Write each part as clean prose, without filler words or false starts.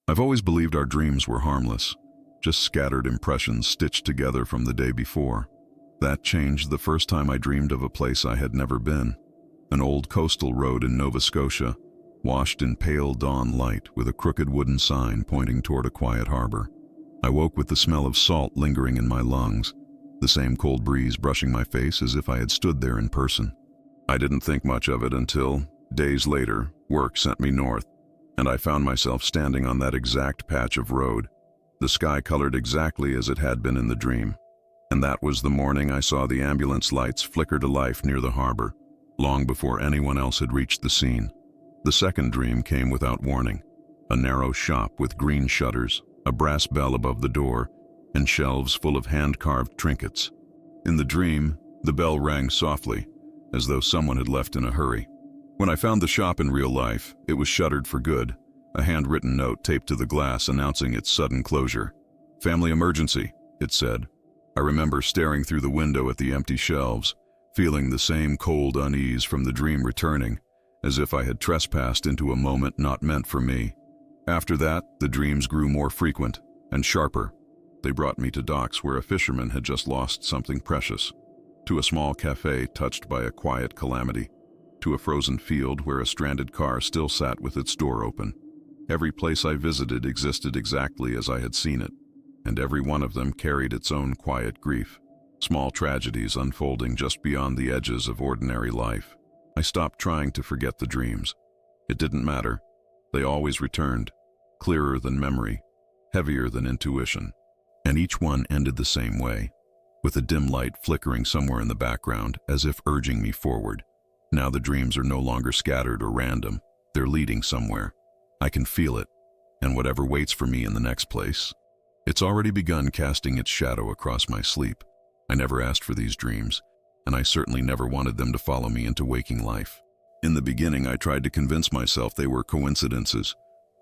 I've always believed our dreams were harmless, just scattered impressions stitched together from the day before. That changed the first time I dreamed of a place I had never been. An old coastal road in Nova Scotia, washed in pale dawn light with a crooked wooden sign pointing toward a quiet harbor. I woke with the smell of salt lingering in my lungs, the same cold breeze brushing my face as if I had stood there in person. I didn't think much of it until, days later, work sent me north, and I found myself standing on that exact patch of road, the sky colored exactly as it had been in the dream. And that was the morning I saw the ambulance lights flicker to life near the harbor, long before anyone else had reached the scene. The second dream came without warning. A narrow shop with green shutters, a brass bell above the door, and shelves full of hand-carved trinkets. In the dream, the bell rang softly, as though someone had left in a hurry. When I found the shop in real life, it was shuttered for good, a handwritten note taped to the glass announcing its sudden closure. "Family emergency," it said. I remember staring through the window at the empty shelves, feeling the same cold unease from the dream returning, as if I had trespassed into a moment not meant for me. After that, the dreams grew more frequent and sharper. They brought me to docks where a fisherman had just lost something precious, to a small cafe touched by a quiet calamity, to a frozen field where a stranded car still sat with its door open. Every place I visited existed exactly as I had seen it, and every one of them carried its own quiet grief, small tragedies unfolding just beyond the edges of ordinary life. I stopped trying to forget the dreams. It didn't matter. They always returned, clearer than memory, heavier than intuition. And each one ended the same way, with a dim light flickering somewhere in the background, as if urging me forward. Now the dreams are no longer scattered or random. They're leading somewhere. I can feel it, and whatever waits for me in the next place. It's already begun casting its shadow across my sleep. I never asked for these dreams, and I certainly never wanted them to follow me into waking life. In the beginning, I tried to convince myself they were coincidences.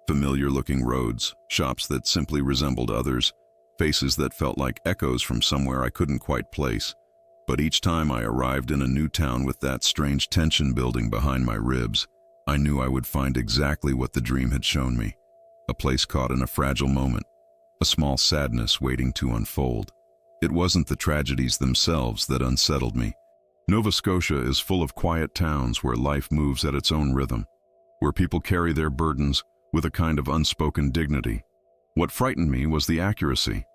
Familiar-looking roads, shops that simply resembled others, faces that felt like echoes from somewhere I couldn't quite place. But each time I arrived in a new town with that strange tension building behind my ribs, I knew I would find exactly what the dream had shown me. A place caught in a fragile moment, a small sadness waiting to unfold. It wasn't the tragedies themselves that unsettled me. Nova Scotia is full of quiet towns where life moves at its own rhythm, where people carry their burdens with a kind of unspoken dignity. What frightened me was the accuracy,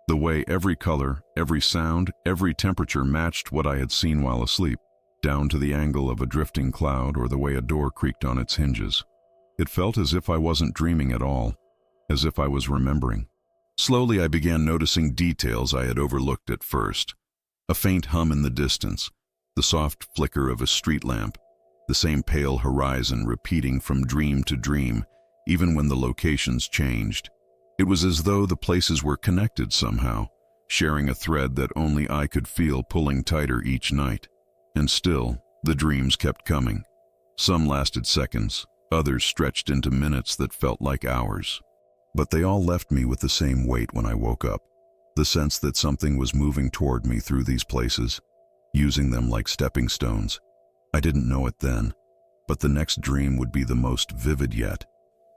the way every color, every sound, every temperature matched what I had seen while asleep, down to the angle of a drifting cloud or the way a door creaked on its hinges. It felt as if I wasn't dreaming at all, as if I was remembering. Slowly I began noticing details I had overlooked at first. A faint hum in the distance, the soft flicker of a street lamp, the same pale horizon repeating from dream to dream, even when the locations changed. It was as though the places were connected somehow, sharing a thread that only I could feel pulling tighter each night. And still, the dreams kept coming. Some lasted seconds, others stretched into minutes that felt like hours. But they all left me with the same weight when I woke up, the sense that something was moving toward me through these places, using them like stepping stones. I didn't know it then, but the next dream would be the most vivid yet,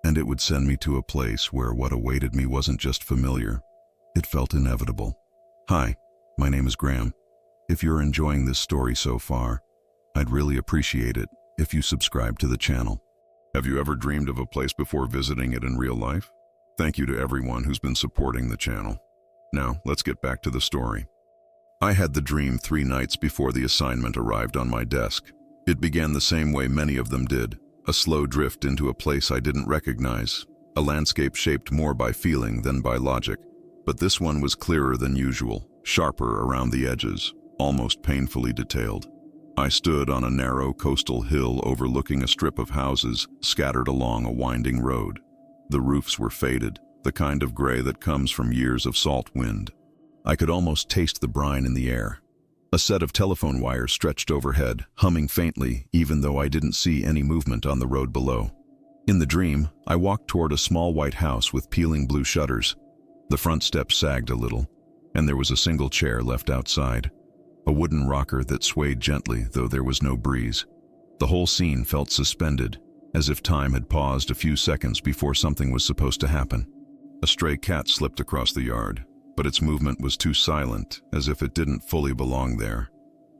and it would send me to a place where what awaited me wasn't just familiar, it felt inevitable. Hi, my name is Graham. If you're enjoying this story so far, I'd really appreciate it if you subscribe to the channel. Have you ever dreamed of a place before visiting it in real life? Thank you to everyone who's been supporting the channel. Now, let's get back to the story. I had the dream 3 nights before the assignment arrived on my desk. It began the same way many of them did, a slow drift into a place I didn't recognize, a landscape shaped more by feeling than by logic. But this one was clearer than usual, sharper around the edges, almost painfully detailed. I stood on a narrow coastal hill overlooking a strip of houses scattered along a winding road. The roofs were faded, the kind of gray that comes from years of salt wind. I could almost taste the brine in the air. A set of telephone wires stretched overhead, humming faintly, even though I didn't see any movement on the road below. In the dream, I walked toward a small white house with peeling blue shutters. The front steps sagged a little, and there was a single chair left outside, a wooden rocker that swayed gently, though there was no breeze. The whole scene felt suspended, as if time had paused a few seconds before something was supposed to happen. A stray cat slipped across the yard, but its movement was too silent, as if it didn't fully belong there.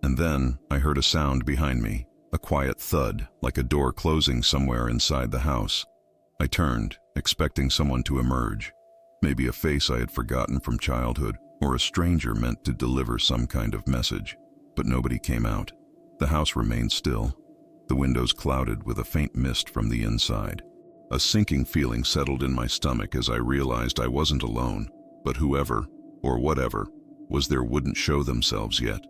And then I heard a sound behind me, a quiet thud, like a door closing somewhere inside the house. I turned, expecting someone to emerge, maybe a face I had forgotten from childhood, or a stranger meant to deliver some kind of message. But nobody came out. The house remained still, the windows clouded with a faint mist from the inside. A sinking feeling settled in my stomach as I realized I wasn't alone, but whoever, or whatever, was there wouldn't show themselves yet.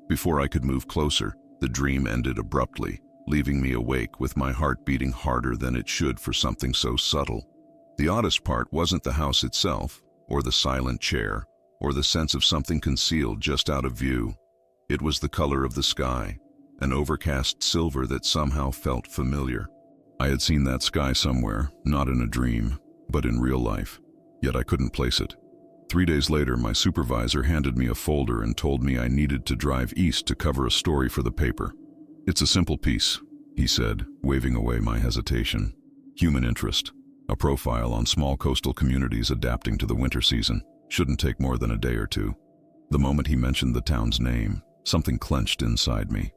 Before I could move closer, the dream ended abruptly, leaving me awake with my heart beating harder than it should for something so subtle. The oddest part wasn't the house itself, or the silent chair, or the sense of something concealed just out of view. It was the color of the sky, an overcast silver that somehow felt familiar. I had seen that sky somewhere, not in a dream, but in real life, yet I couldn't place it. 3 days later, my supervisor handed me a folder and told me I needed to drive east to cover a story for the paper. "It's a simple piece," he said, waving away my hesitation. "Human interest. A profile on small coastal communities adapting to the winter season. Shouldn't take more than a day or two." The moment he mentioned the town's name, something clenched inside me.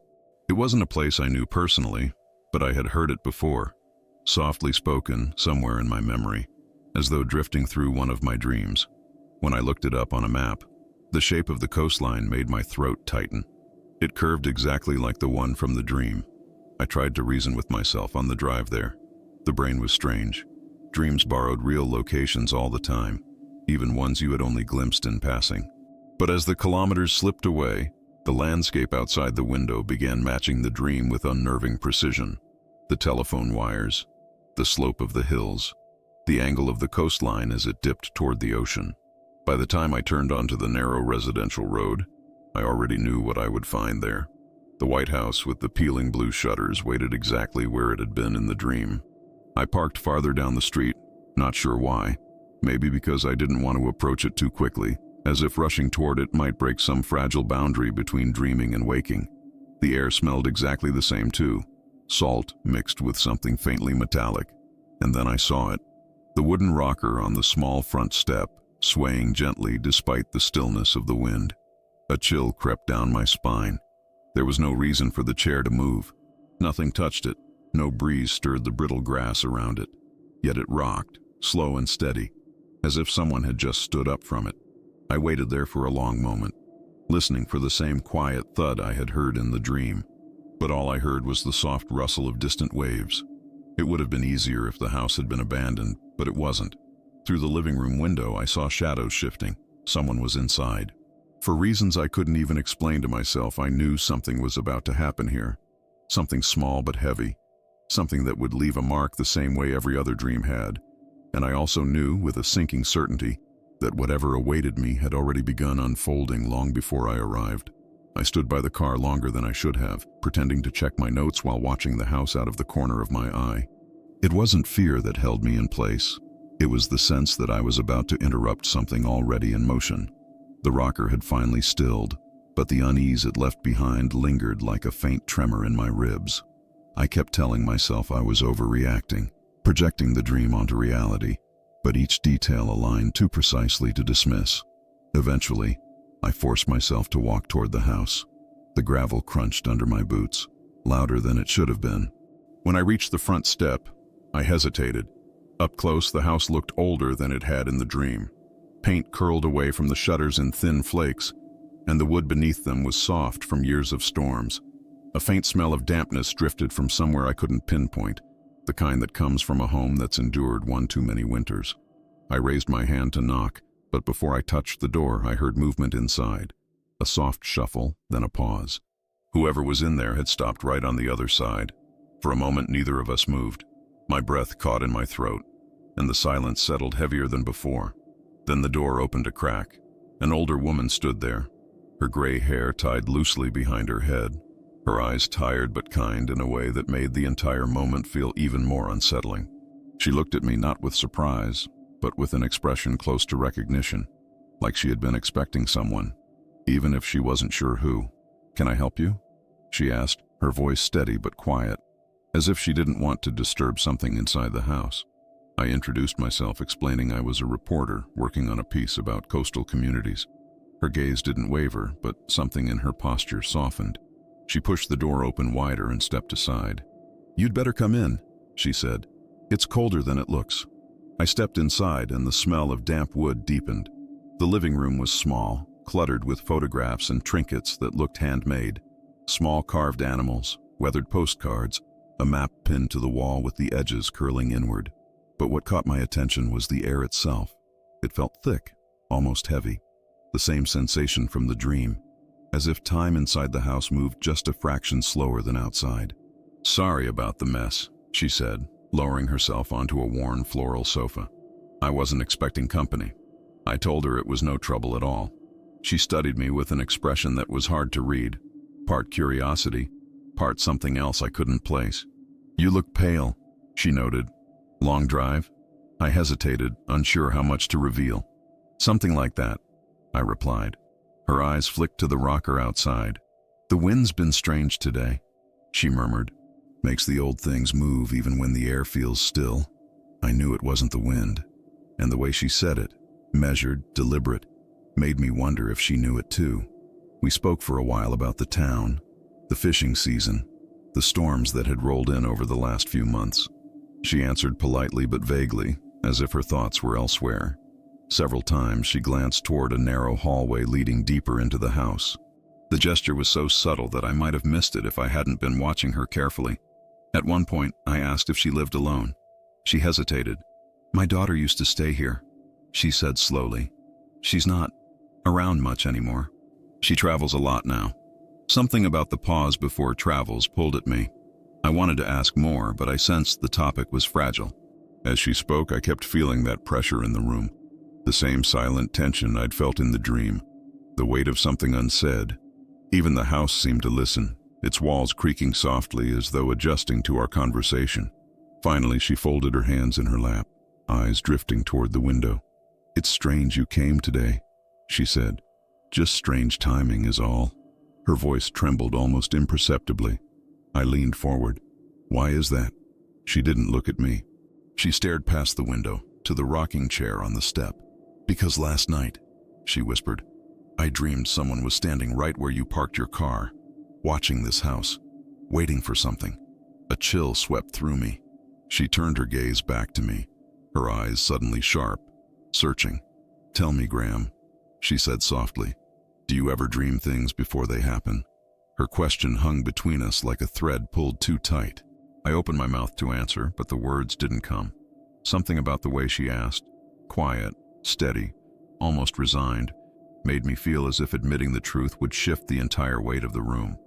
It wasn't a place I knew personally, but I had heard it before, softly spoken somewhere in my memory, as though drifting through one of my dreams. When I looked it up on a map, the shape of the coastline made my throat tighten. It curved exactly like the one from the dream. I tried to reason with myself on the drive there. The brain was strange. Dreams borrowed real locations all the time, even ones you had only glimpsed in passing. But as the kilometers slipped away, the landscape outside the window began matching the dream with unnerving precision. The telephone wires, the slope of the hills, the angle of the coastline as it dipped toward the ocean. By the time I turned onto the narrow residential road, I already knew what I would find there. The White House with the peeling blue shutters waited exactly where it had been in the dream. I parked farther down the street, not sure why. Maybe because I didn't want to approach it too quickly, as if rushing toward it might break some fragile boundary between dreaming and waking. The air smelled exactly the same too, salt mixed with something faintly metallic. And then I saw it. The wooden rocker on the small front step, swaying gently despite the stillness of the wind. A chill crept down my spine. There was no reason for the chair to move. Nothing touched it. No breeze stirred the brittle grass around it. Yet it rocked, slow and steady, as if someone had just stood up from it. I waited there for a long moment, listening for the same quiet thud I had heard in the dream. But all I heard was the soft rustle of distant waves. It would have been easier if the house had been abandoned, but it wasn't. Through the living room window, I saw shadows shifting. Someone was inside. For reasons I couldn't even explain to myself, I knew something was about to happen here. Something small but heavy. Something that would leave a mark the same way every other dream had. And I also knew, with a sinking certainty, that whatever awaited me had already begun unfolding long before I arrived. I stood by the car longer than I should have, pretending to check my notes while watching the house out of the corner of my eye. It wasn't fear that held me in place. It was the sense that I was about to interrupt something already in motion. The rocker had finally stilled, but the unease it left behind lingered like a faint tremor in my ribs. I kept telling myself I was overreacting, projecting the dream onto reality, but each detail aligned too precisely to dismiss. Eventually, I forced myself to walk toward the house. The gravel crunched under my boots, louder than it should have been. When I reached the front step, I hesitated. Up close, the house looked older than it had in the dream. Paint curled away from the shutters in thin flakes, and the wood beneath them was soft from years of storms. A faint smell of dampness drifted from somewhere I couldn't pinpoint, the kind that comes from a home that's endured one too many winters. I raised my hand to knock, but before I touched the door, I heard movement inside. A soft shuffle, then a pause. Whoever was in there had stopped right on the other side. For a moment, neither of us moved. My breath caught in my throat, and the silence settled heavier than before. Then the door opened a crack. An older woman stood there, her gray hair tied loosely behind her head, her eyes tired but kind in a way that made the entire moment feel even more unsettling. She looked at me not with surprise, but with an expression close to recognition, like she had been expecting someone, even if she wasn't sure who. "Can I help you?" she asked, her voice steady but quiet. as if she didn't want to disturb something inside the house. I introduced myself, explaining I was a reporter working on a piece about coastal communities. Her gaze didn't waver, but something in her posture softened. She pushed the door open wider and stepped aside. "You'd better come in," she said. "It's colder than it looks." I stepped inside and the smell of damp wood deepened. The living room was small, cluttered with photographs and trinkets that looked handmade. Small carved animals, weathered postcards, a map pinned to the wall with the edges curling inward. But what caught my attention was the air itself. It felt thick, almost heavy. The same sensation from the dream, as if time inside the house moved just a fraction slower than outside. "Sorry about the mess," she said, lowering herself onto a worn floral sofa. "I wasn't expecting company." I told her it was no trouble at all. She studied me with an expression that was hard to read, part curiosity, part something else I couldn't place. "You look pale," she noted. "Long drive?" I hesitated, unsure how much to reveal. "Something like that," I replied. Her eyes flicked to the rocker outside. "The wind's been strange today," she murmured. "Makes the old things move even when the air feels still." I knew it wasn't the wind, and the way she said it, measured, deliberate, made me wonder if she knew it too. We spoke for a while about the town, the fishing season, the storms that had rolled in over the last few months. She answered politely but vaguely, as if her thoughts were elsewhere. Several times she glanced toward a narrow hallway leading deeper into the house. The gesture was so subtle that I might have missed it if I hadn't been watching her carefully. At one point, I asked if she lived alone. She hesitated. "My daughter used to stay here," she said slowly. "She's not around much anymore. She travels a lot now." Something about the pause before travels pulled at me. I wanted to ask more, but I sensed the topic was fragile. As she spoke, I kept feeling that pressure in the room. The same silent tension I'd felt in the dream. The weight of something unsaid. Even the house seemed to listen, its walls creaking softly as though adjusting to our conversation. Finally, she folded her hands in her lap, eyes drifting toward the window. "It's strange you came today," she said. "Just strange timing is all." Her voice trembled almost imperceptibly. I leaned forward. "Why is that?" She didn't look at me. She stared past the window, to the rocking chair on the step. "Because last night," she whispered, "I dreamed someone was standing right where you parked your car, watching this house, waiting for something." A chill swept through me. She turned her gaze back to me, her eyes suddenly sharp, searching. "Tell me, Graham," she said softly, "do you ever dream things before they happen?" Her question hung between us like a thread pulled too tight. I opened my mouth to answer, but the words didn't come. Something about the way she asked, quiet, steady, almost resigned, made me feel as if admitting the truth would shift the entire weight of the room.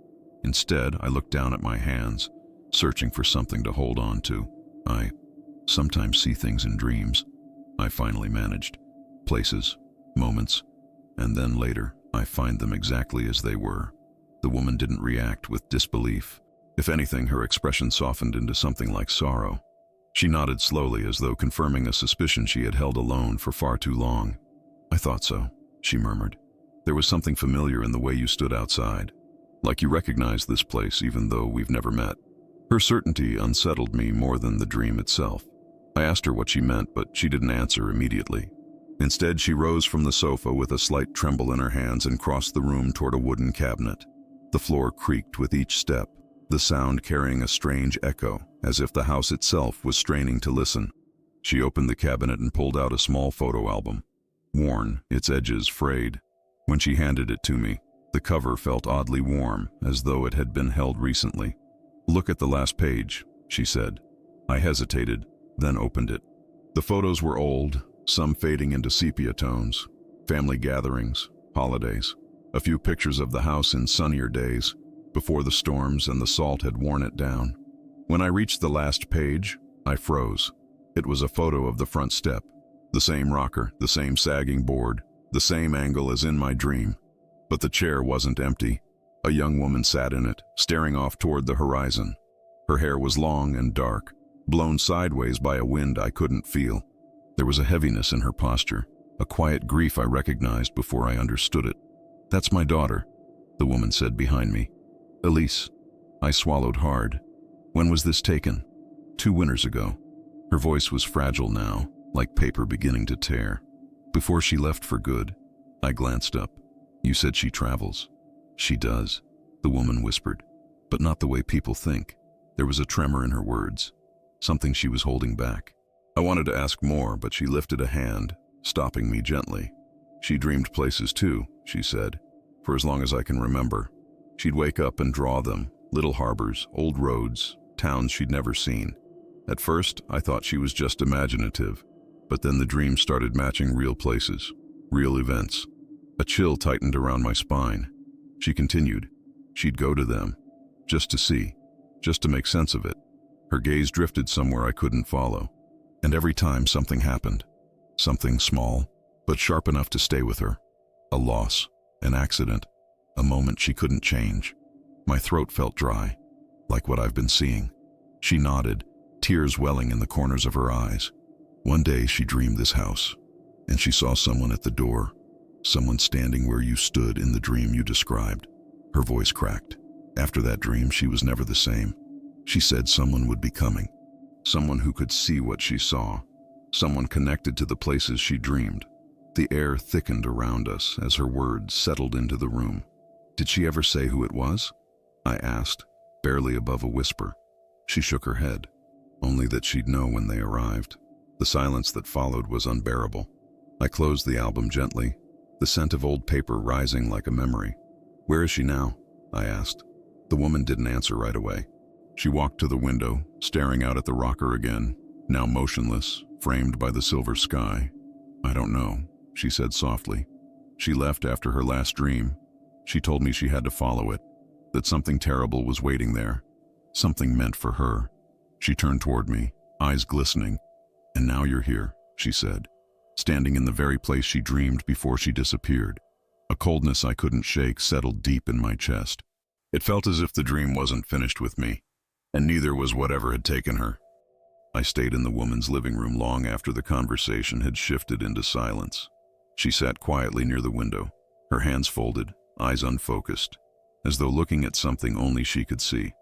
Instead, I looked down at my hands, searching for something to hold on to. "I sometimes see things in dreams," I finally managed. "Places, moments, and then later, I find them exactly as they were." The woman didn't react with disbelief. If anything, her expression softened into something like sorrow. She nodded slowly, as though confirming a suspicion she had held alone for far too long. "I thought so," she murmured. "There was something familiar in the way you stood outside. Like you recognized this place even though we've never met." Her certainty unsettled me more than the dream itself. I asked her what she meant, but she didn't answer immediately. Instead, she rose from the sofa with a slight tremble in her hands and crossed the room toward a wooden cabinet. The floor creaked with each step, the sound carrying a strange echo, as if the house itself was straining to listen. She opened the cabinet and pulled out a small photo album. Worn, its edges frayed. When she handed it to me, the cover felt oddly warm, as though it had been held recently. "Look at the last page," she said. I hesitated, then opened it. The photos were old, some fading into sepia tones. Family gatherings, holidays, a few pictures of the house in sunnier days, before the storms and the salt had worn it down. When I reached the last page, I froze. It was a photo of the front step. The same rocker, the same sagging board, the same angle as in my dream. But the chair wasn't empty. A young woman sat in it, staring off toward the horizon. Her hair was long and dark, blown sideways by a wind I couldn't feel. There was a heaviness in her posture, a quiet grief I recognized before I understood it. "That's my daughter," the woman said behind me. "Elise." I swallowed hard. When was this taken? 2 winters ago. Her voice was fragile now, like paper beginning to tear. Before she left for good, I glanced up. You said she travels. She does, the woman whispered, but not the way people think. There was a tremor in her words, something she was holding back. I wanted to ask more, but she lifted a hand, stopping me gently. She dreamed places too, she said, for as long as I can remember. She'd wake up and draw them, little harbors, old roads, towns she'd never seen. At first, I thought she was just imaginative, but then the dreams started matching real places, real events. A chill tightened around my spine. She continued. She'd go to them, just to see, just to make sense of it. Her gaze drifted somewhere I couldn't follow. And every time something happened, something small, but sharp enough to stay with her. A loss, an accident, a moment she couldn't change. My throat felt dry, like what I've been seeing. She nodded, tears welling in the corners of her eyes. One day she dreamed this house, and she saw someone at the door, someone standing where you stood in the dream you described. Her voice cracked. After that dream, she was never the same. She said someone would be coming, someone who could see what she saw, someone connected to the places she dreamed. The air thickened around us as her words settled into the room. Did she ever say who it was? I asked, barely above a whisper. She shook her head, only that she'd know when they arrived. The silence that followed was unbearable. I closed the album gently, the scent of old paper rising like a memory. Where is she now? I asked. The woman didn't answer right away. She walked to the window, staring out at the rocker again, now motionless, framed by the silver sky. I don't know, she said softly. She left after her last dream. She told me she had to follow it, that something terrible was waiting there, something meant for her. She turned toward me, eyes glistening. And now you're here, she said, standing in the very place she dreamed before she disappeared. A coldness I couldn't shake settled deep in my chest. It felt as if the dream wasn't finished with me, and neither was whatever had taken her. I stayed in the woman's living room long after the conversation had shifted into silence. She sat quietly near the window, her hands folded, eyes unfocused, as though looking at something only she could see.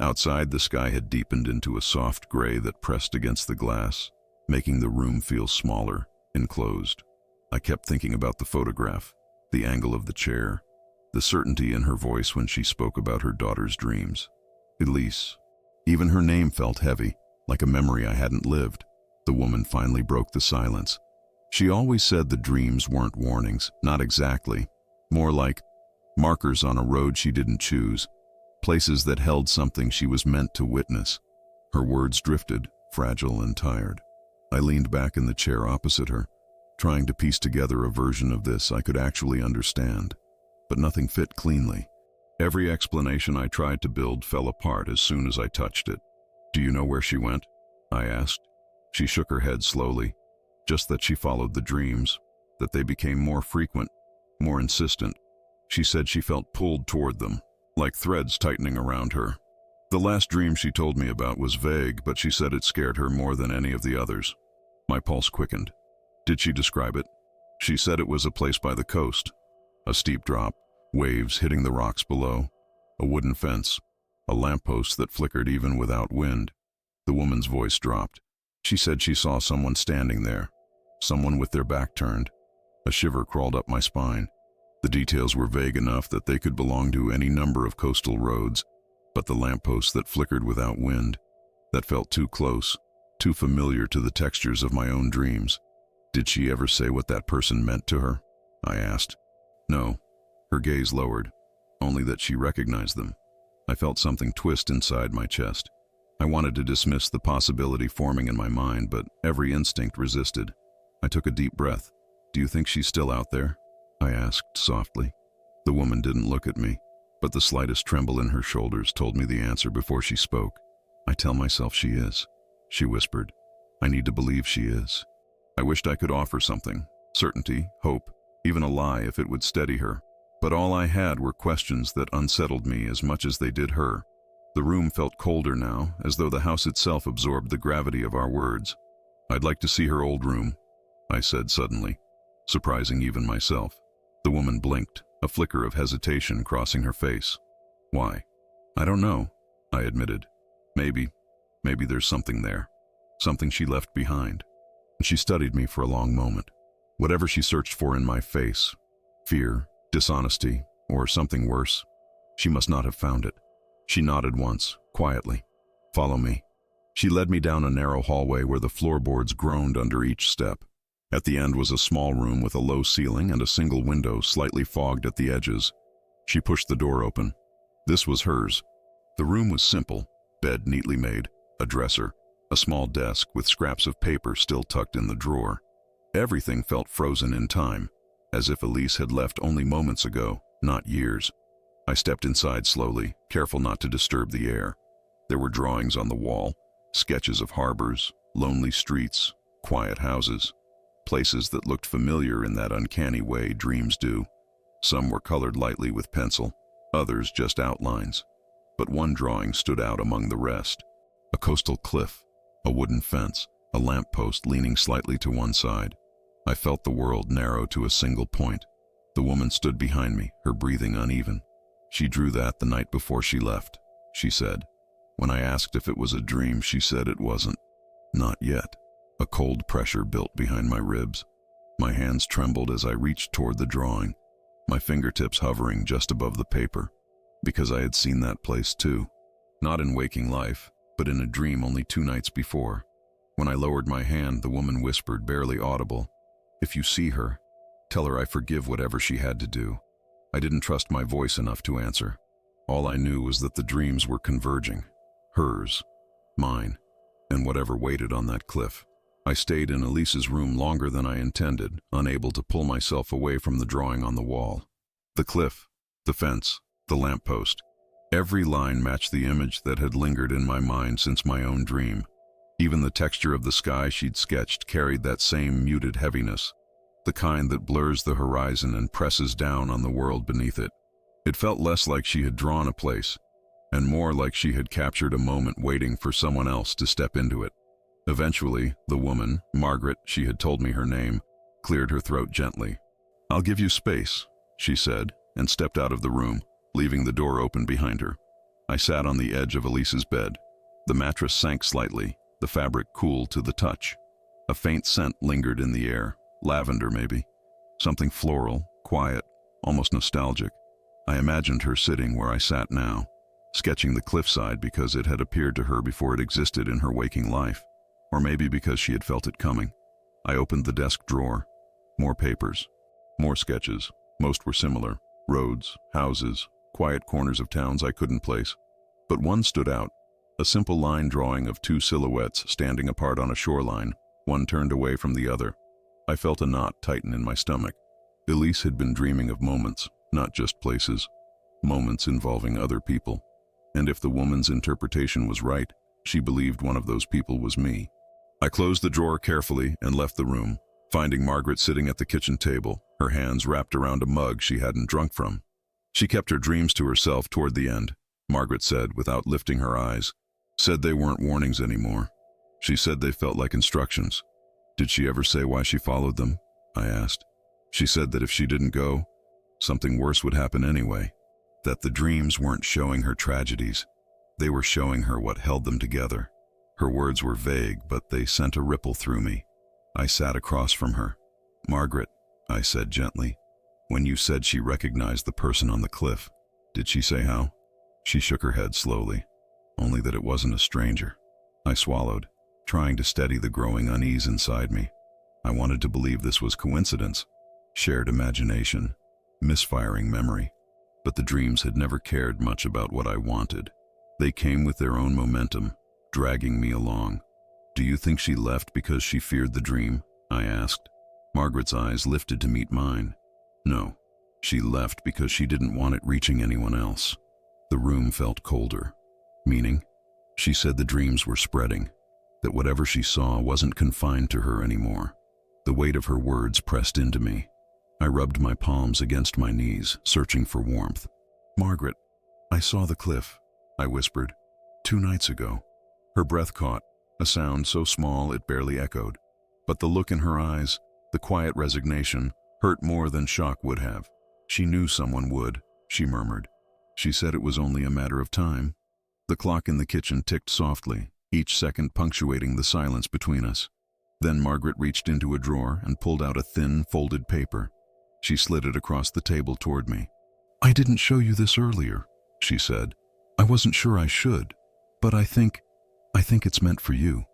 Outside, the sky had deepened into a soft gray that pressed against the glass, making the room feel smaller, enclosed. I kept thinking about the photograph, the angle of the chair, the certainty in her voice when she spoke about her daughter's dreams. Elise. Even her name felt heavy, like a memory I hadn't lived. The woman finally broke the silence. She always said the dreams weren't warnings, not exactly. More like markers on a road she didn't choose, places that held something she was meant to witness. Her words drifted, fragile and tired. I leaned back in the chair opposite her, trying to piece together a version of this I could actually understand. But nothing fit cleanly. Every explanation I tried to build fell apart as soon as I touched it. Do you know where she went? I asked. She shook her head slowly, just that she followed the dreams, that they became more frequent, more insistent. She said she felt pulled toward them, like threads tightening around her. The last dream she told me about was vague, but she said it scared her more than any of the others. My pulse quickened. Did she describe it? She said it was a place by the coast. A steep drop, waves hitting the rocks below, a wooden fence, a lamppost that flickered even without wind. The woman's voice dropped. She said she saw someone standing there, someone with their back turned. A shiver crawled up my spine. The details were vague enough that they could belong to any number of coastal roads, but the lamppost that flickered without wind, that felt too close, too familiar to the textures of my own dreams. Did she ever say what that person meant to her? I asked. No. Her gaze lowered, only that she recognized them. I felt something twist inside my chest. I wanted to dismiss the possibility forming in my mind, but every instinct resisted. I took a deep breath. Do you think she's still out there? I asked softly. The woman didn't look at me, but the slightest tremble in her shoulders told me the answer before she spoke. I tell myself she is, she whispered. I need to believe she is. I wished I could offer something, certainty, hope, even a lie if it would steady her. But all I had were questions that unsettled me as much as they did her. The room felt colder now, as though the house itself absorbed the gravity of our words. I'd like to see her old room, I said suddenly, surprising even myself. The woman blinked, a flicker of hesitation crossing her face. Why? I don't know, I admitted. Maybe there's something there. Something she left behind. And she studied me for a long moment. Whatever she searched for in my face, fear, dishonesty, or something worse, she must not have found it. She nodded once, quietly. Follow me. She led me down a narrow hallway where the floorboards groaned under each step. At the end was a small room with a low ceiling and a single window slightly fogged at the edges. She pushed the door open. This was hers. The room was simple, bed neatly made, a dresser, a small desk with scraps of paper still tucked in the drawer. Everything felt frozen in time, as if Elise had left only moments ago, not years. I stepped inside slowly, careful not to disturb the air. There were drawings on the wall, sketches of harbors, lonely streets, quiet houses, places that looked familiar in that uncanny way dreams do. Some were colored lightly with pencil, others just outlines. But one drawing stood out among the rest. A coastal cliff, a wooden fence, a lamppost leaning slightly to one side. I felt the world narrow to a single point. The woman stood behind me, her breathing uneven. She drew that the night before she left, she said. When I asked if it was a dream, she said it wasn't. Not yet. A cold pressure built behind my ribs. My hands trembled as I reached toward the drawing, my fingertips hovering just above the paper, because I had seen that place too. Not in waking life, but in a dream only 2 nights before. When I lowered my hand, the woman whispered, barely audible, "If you see her, tell her I forgive whatever she had to do." I didn't trust my voice enough to answer. All I knew was that the dreams were converging. Hers, mine, and whatever waited on that cliff. I stayed in Elise's room longer than I intended, unable to pull myself away from the drawing on the wall. The cliff, the fence, the lamppost. Every line matched the image that had lingered in my mind since my own dream. Even the texture of the sky she'd sketched carried that same muted heaviness, the kind that blurs the horizon and presses down on the world beneath it. It felt less like she had drawn a place, and more like she had captured a moment waiting for someone else to step into it. Eventually, the woman, Margaret, she had told me her name, cleared her throat gently. "I'll give you space," she said, and stepped out of the room, leaving the door open behind her. I sat on the edge of Elise's bed. The mattress sank slightly, the fabric cool to the touch. A faint scent lingered in the air, lavender maybe. Something floral, quiet, almost nostalgic. I imagined her sitting where I sat now, sketching the cliffside because it had appeared to her before it existed in her waking life. Or maybe because she had felt it coming. I opened the desk drawer. More papers, more sketches. Most were similar. Roads, houses, quiet corners of towns I couldn't place. But one stood out. A simple line drawing of 2 silhouettes standing apart on a shoreline, one turned away from the other. I felt a knot tighten in my stomach. Elise had been dreaming of moments, not just places. Moments involving other people. And if the woman's interpretation was right, she believed one of those people was me. I closed the drawer carefully and left the room, finding Margaret sitting at the kitchen table, her hands wrapped around a mug she hadn't drunk from. She kept her dreams to herself toward the end, Margaret said without lifting her eyes. Said they weren't warnings anymore. She said they felt like instructions. Did she ever say why she followed them? I asked. She said that if she didn't go, something worse would happen anyway. That the dreams weren't showing her tragedies. They were showing her what held them together. Her words were vague, but they sent a ripple through me. I sat across from her. "Margaret," I said gently, "when you said she recognized the person on the cliff, did she say how?" She shook her head slowly. "Only that it wasn't a stranger." I swallowed, trying to steady the growing unease inside me. I wanted to believe this was coincidence, shared imagination, misfiring memory. But the dreams had never cared much about what I wanted. They came with their own momentum, dragging me along. "Do you think she left because she feared the dream?" I asked. Margaret's eyes lifted to meet mine. "No, she left because she didn't want it reaching anyone else." The room felt colder. Meaning? She said the dreams were spreading, that whatever she saw wasn't confined to her anymore. The weight of her words pressed into me. I rubbed my palms against my knees, searching for warmth. "Margaret, I saw the cliff," I whispered. 2 nights ago." Her breath caught, a sound so small it barely echoed. But the look in her eyes, the quiet resignation, hurt more than shock would have. "She knew someone would," she murmured. "She said it was only a matter of time." The clock in the kitchen ticked softly, each second punctuating the silence between us. Then Margaret reached into a drawer and pulled out a thin, folded paper. She slid it across the table toward me. "I didn't show you this earlier," she said. "I wasn't sure I should, but I think it's meant for you."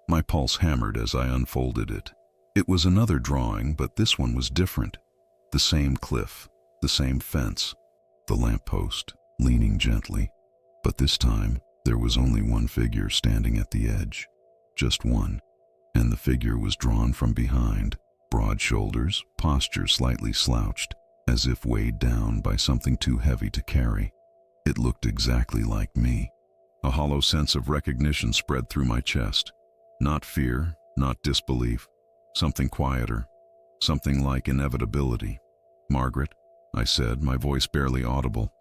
My pulse hammered as I unfolded it. It was another drawing, but this one was different. The same cliff, the same fence, the lamppost, leaning gently. But this time, there was only one figure standing at the edge. Just one. And the figure was drawn from behind, broad shoulders, posture slightly slouched, as if weighed down by something too heavy to carry. It looked exactly like me. A hollow sense of recognition spread through my chest. Not fear, not disbelief. Something quieter, something like inevitability. "Margaret," I said, my voice barely audible.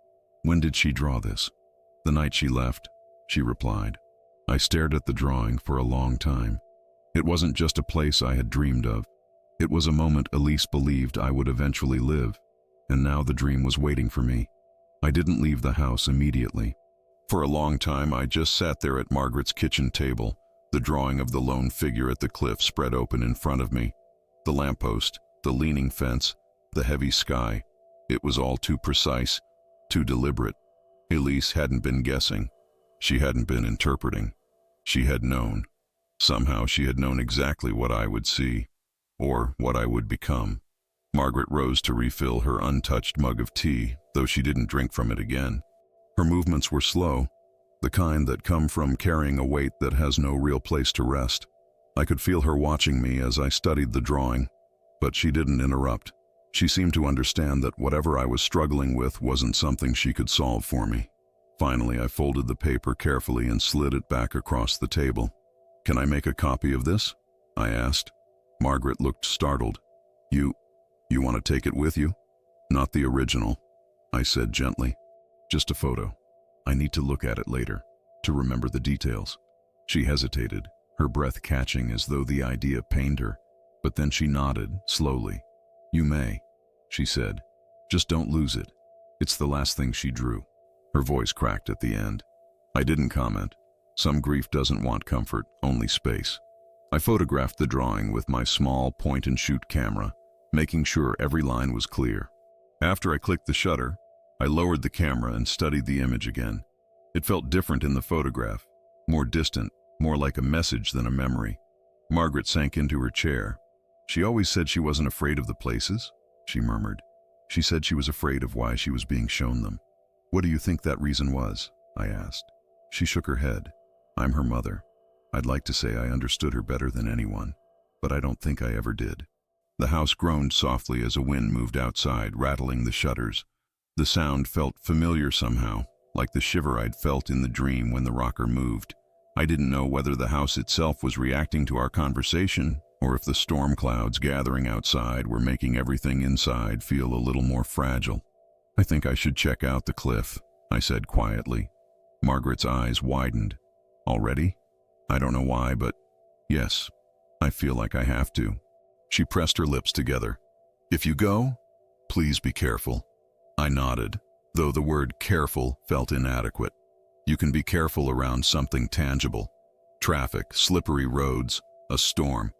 "When did she draw this?" "The night she left," she replied. I stared at the drawing for a long time. It wasn't just a place I had dreamed of. It was a moment Elise believed I would eventually live, and now the dream was waiting for me. I didn't leave the house immediately. For a long time, I just sat there at Margaret's kitchen table, the drawing of the lone figure at the cliff spread open in front of me. The lamppost, the leaning fence, the heavy sky. It was all too precise, too deliberate. Elise hadn't been guessing. She hadn't been interpreting. She had known. Somehow she had known exactly what I would see, or what I would become. Margaret rose to refill her untouched mug of tea, though she didn't drink from it again. Her movements were slow, the kind that come from carrying a weight that has no real place to rest. I could feel her watching me as I studied the drawing, but she didn't interrupt. She seemed to understand that whatever I was struggling with wasn't something she could solve for me. Finally, I folded the paper carefully and slid it back across the table. "Can I make a copy of this?" I asked. Margaret looked startled. You want to take it with you?" "Not the original," I said gently. "Just a photo. I need to look at it later, to remember the details." She hesitated, her breath catching as though the idea pained her, but then she nodded, slowly. "You may," she said. "Just don't lose it." It's the last thing she drew. Her voice cracked at the end. I didn't comment. Some grief doesn't want comfort, only space. I photographed the drawing with my small point-and-shoot camera, making sure every line was clear. After I clicked the shutter, I lowered the camera and studied the image again. It felt different in the photograph, more distant, more like a message than a memory. Margaret sank into her chair. "She always said she wasn't afraid of the places," she murmured. "She said she was afraid of why she was being shown them." "What do you think that reason was?" I asked. She shook her head. "I'm her mother. I'd like to say I understood her better than anyone, but I don't think I ever did." The house groaned softly as a wind moved outside, rattling the shutters. The sound felt familiar somehow, like the shiver I'd felt in the dream when the rocker moved. I didn't know whether the house itself was reacting to our conversation, or if the storm clouds gathering outside were making everything inside feel a little more fragile. "I think I should check out the cliff," I said quietly. Margaret's eyes widened. "Already?" "I don't know why, but yes, I feel like I have to." She pressed her lips together. "If you go, please be careful." I nodded, though the word careful felt inadequate. You can be careful around something tangible. Traffic, slippery roads, a storm.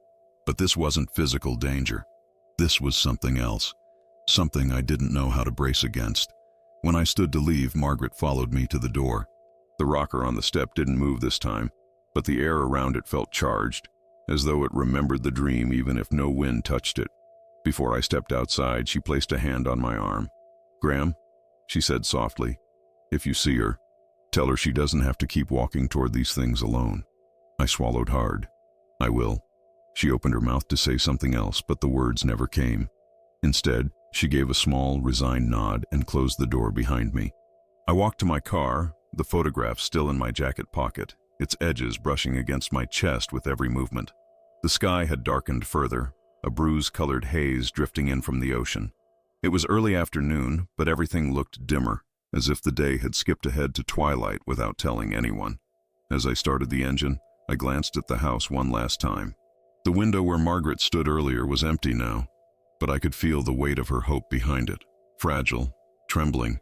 But this wasn't physical danger. This was something else. Something I didn't know how to brace against. When I stood to leave, Margaret followed me to the door. The rocker on the step didn't move this time, but the air around it felt charged, as though it remembered the dream even if no wind touched it. Before I stepped outside, she placed a hand on my arm. "Graham," she said softly, "if you see her, tell her she doesn't have to keep walking toward these things alone." I swallowed hard. "I will." She opened her mouth to say something else, but the words never came. Instead, she gave a small, resigned nod and closed the door behind me. I walked to my car, the photograph still in my jacket pocket, its edges brushing against my chest with every movement. The sky had darkened further, a bruise-colored haze drifting in from the ocean. It was early afternoon, but everything looked dimmer, as if the day had skipped ahead to twilight without telling anyone. As I started the engine, I glanced at the house one last time. The window where Margaret stood earlier was empty now, but I could feel the weight of her hope behind it, fragile, trembling,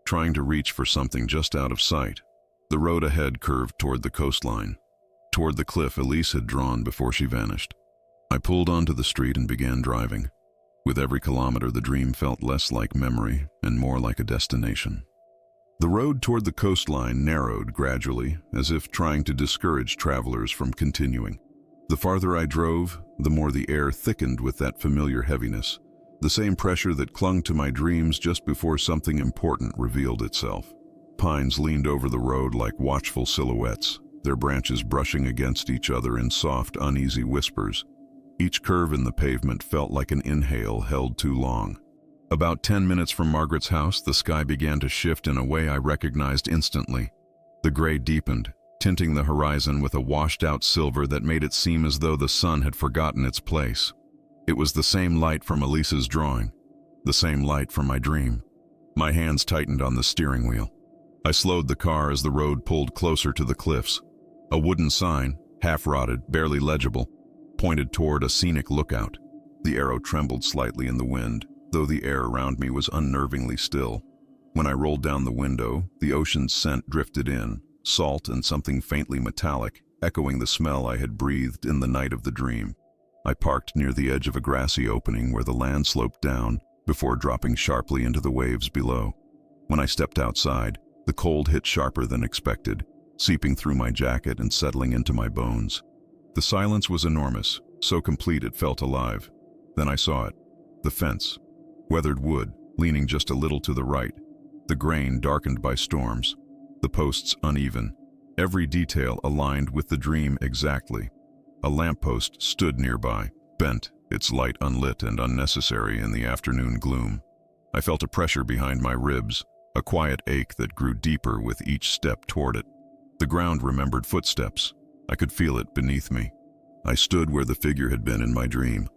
trying to reach for something just out of sight. The road ahead curved toward the coastline, toward the cliff Elise had drawn before she vanished. I pulled onto the street and began driving. With every kilometer, the dream felt less like memory and more like a destination. The road toward the coastline narrowed gradually, as if trying to discourage travelers from continuing. The farther I drove, the more the air thickened with that familiar heaviness, the same pressure that clung to my dreams just before something important revealed itself. Pines leaned over the road like watchful silhouettes, their branches brushing against each other in soft, uneasy whispers. Each curve in the pavement felt like an inhale held too long. About 10 minutes from Margaret's house, the sky began to shift in a way I recognized instantly. The gray deepened, tinting the horizon with a washed-out silver that made it seem as though the sun had forgotten its place. It was the same light from Elise's drawing, the same light from my dream. My hands tightened on the steering wheel. I slowed the car as the road pulled closer to the cliffs. A wooden sign, half-rotted, barely legible, pointed toward a scenic lookout. The arrow trembled slightly in the wind, though the air around me was unnervingly still. When I rolled down the window, the ocean's scent drifted in, salt and something faintly metallic, echoing the smell I had breathed in the night of the dream. I parked near the edge of a grassy opening where the land sloped down before dropping sharply into the waves below. When I stepped outside, the cold hit sharper than expected, seeping through my jacket and settling into my bones. The silence was enormous, so complete it felt alive. Then I saw it. The fence. Weathered wood, leaning just a little to the right. The grain darkened by storms. The posts uneven. Every detail aligned with the dream exactly. A lamppost stood nearby, bent, its light unlit and unnecessary in the afternoon gloom. I felt a pressure behind my ribs, a quiet ache that grew deeper with each step toward it. The ground remembered footsteps. I could feel it beneath me. I stood where the figure had been in my dream,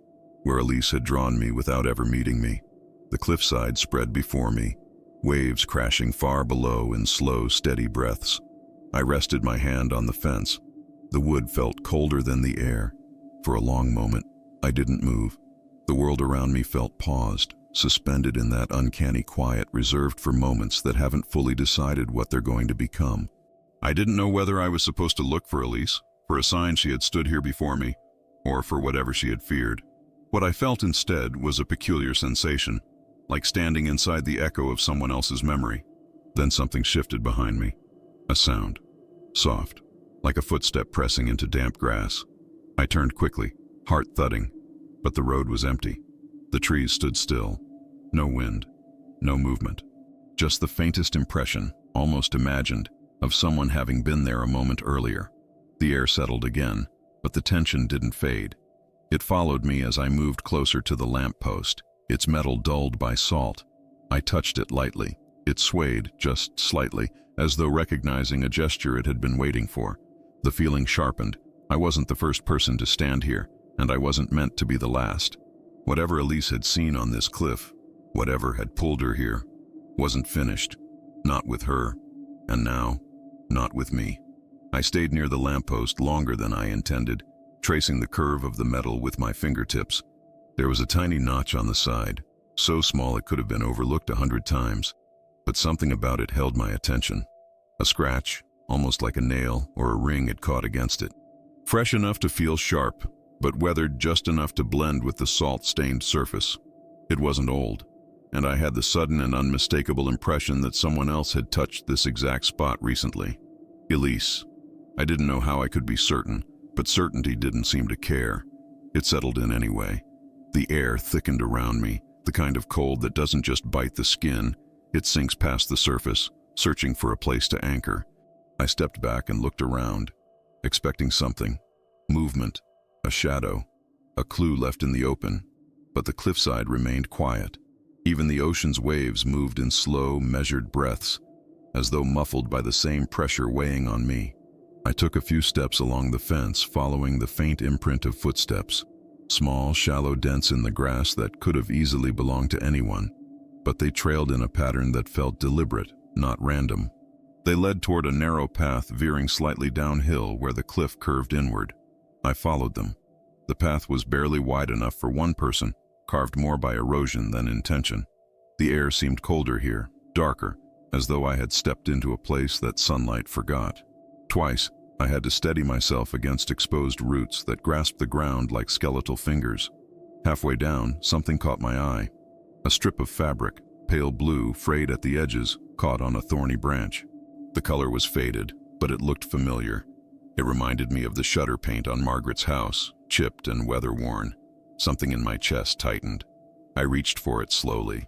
where Elise had drawn me without ever meeting me. The cliffside spread before me, waves crashing far below in slow, steady breaths. I rested my hand on the fence. The wood felt colder than the air. For a long moment, I didn't move. The world around me felt paused, suspended in that uncanny quiet reserved for moments that haven't fully decided what they're going to become. I didn't know whether I was supposed to look for Elise, for a sign she had stood here before me, or for whatever she had feared. What I felt instead was a peculiar sensation, like standing inside the echo of someone else's memory. Then something shifted behind me. A sound. Soft, like a footstep pressing into damp grass. I turned quickly, heart thudding, but the road was empty. The trees stood still. No wind, no movement. Just the faintest impression, almost imagined, of someone having been there a moment earlier. The air settled again, but the tension didn't fade. It followed me as I moved closer to the lamppost, its metal dulled by salt. I touched it lightly. It swayed, just slightly, as though recognizing a gesture it had been waiting for. The feeling sharpened. I wasn't the first person to stand here, and I wasn't meant to be the last. Whatever Elise had seen on this cliff, whatever had pulled her here, wasn't finished. Not with her. And now, not with me. I stayed near the lamppost longer than I intended, tracing the curve of the metal with my fingertips. There was a tiny notch on the side, so small it could have been overlooked 100 times, but something about it held my attention. A scratch, almost like a nail or a ring had caught against it. Fresh enough to feel sharp, but weathered just enough to blend with the salt-stained surface. It wasn't old, and I had the sudden and unmistakable impression that someone else had touched this exact spot recently. Elise. I didn't know how I could be certain, but certainty didn't seem to care. It settled in anyway. The air thickened around me, the kind of cold that doesn't just bite the skin, it sinks past the surface, searching for a place to anchor. I stepped back and looked around, expecting something. Movement, a shadow, a clue left in the open, but the cliffside remained quiet. Even the ocean's waves moved in slow, measured breaths, as though muffled by the same pressure weighing on me. I took a few steps along the fence, following the faint imprint of footsteps. Small, shallow dents in the grass that could have easily belonged to anyone, but they trailed in a pattern that felt deliberate, not random. They led toward a narrow path veering slightly downhill where the cliff curved inward. I followed them. The path was barely wide enough for one person, carved more by erosion than intention. The air seemed colder here, darker, as though I had stepped into a place that sunlight forgot. Twice, I had to steady myself against exposed roots that grasped the ground like skeletal fingers. Halfway down, something caught my eye. A strip of fabric, pale blue, frayed at the edges, caught on a thorny branch. The color was faded, but it looked familiar. It reminded me of the shutter paint on Margaret's house, chipped and weather-worn. Something in my chest tightened. I reached for it slowly.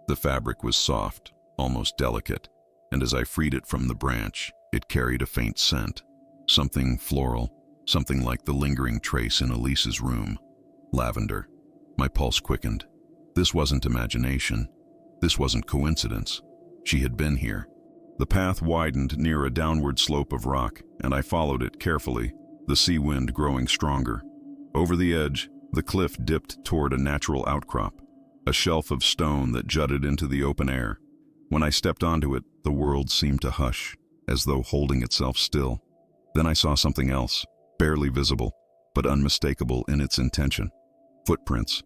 The fabric was soft, almost delicate, and as I freed it from the branch, it carried a faint scent. Something floral, something like the lingering trace in Elise's room. Lavender. My pulse quickened. This wasn't imagination. This wasn't coincidence. She had been here. The path widened near a downward slope of rock, and I followed it carefully, the sea wind growing stronger. Over the edge, the cliff dipped toward a natural outcrop, a shelf of stone that jutted into the open air. When I stepped onto it, the world seemed to hush, as though holding itself still. Then I saw something else, barely visible, but unmistakable in its intention. Footprints,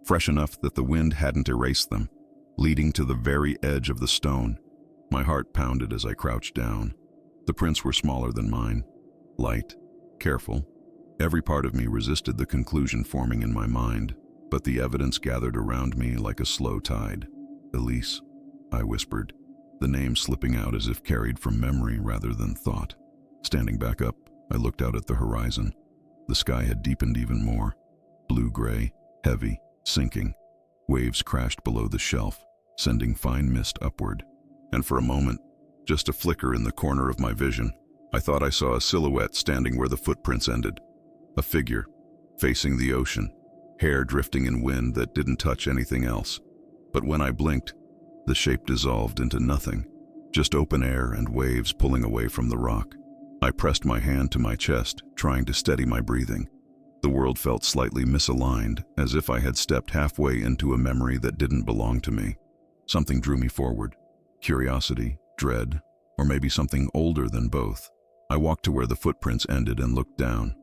fresh enough that the wind hadn't erased them, leading to the very edge of the stone. My heart pounded as I crouched down. The prints were smaller than mine, light, careful. Every part of me resisted the conclusion forming in my mind, but the evidence gathered around me like a slow tide. Elise, I whispered, the name slipping out as if carried from memory rather than thought. Standing back up, I looked out at the horizon. The sky had deepened even more. Blue-gray, heavy, sinking. Waves crashed below the shelf, sending fine mist upward. And for a moment, just a flicker in the corner of my vision, I thought I saw a silhouette standing where the footprints ended. A figure, facing the ocean, hair drifting in wind that didn't touch anything else. But when I blinked, the shape dissolved into nothing, just open air and waves pulling away from the rock. I pressed my hand to my chest, trying to steady my breathing. The world felt slightly misaligned, as if I had stepped halfway into a memory that didn't belong to me. Something drew me forward. Curiosity, dread, or maybe something older than both. I walked to where the footprints ended and looked down.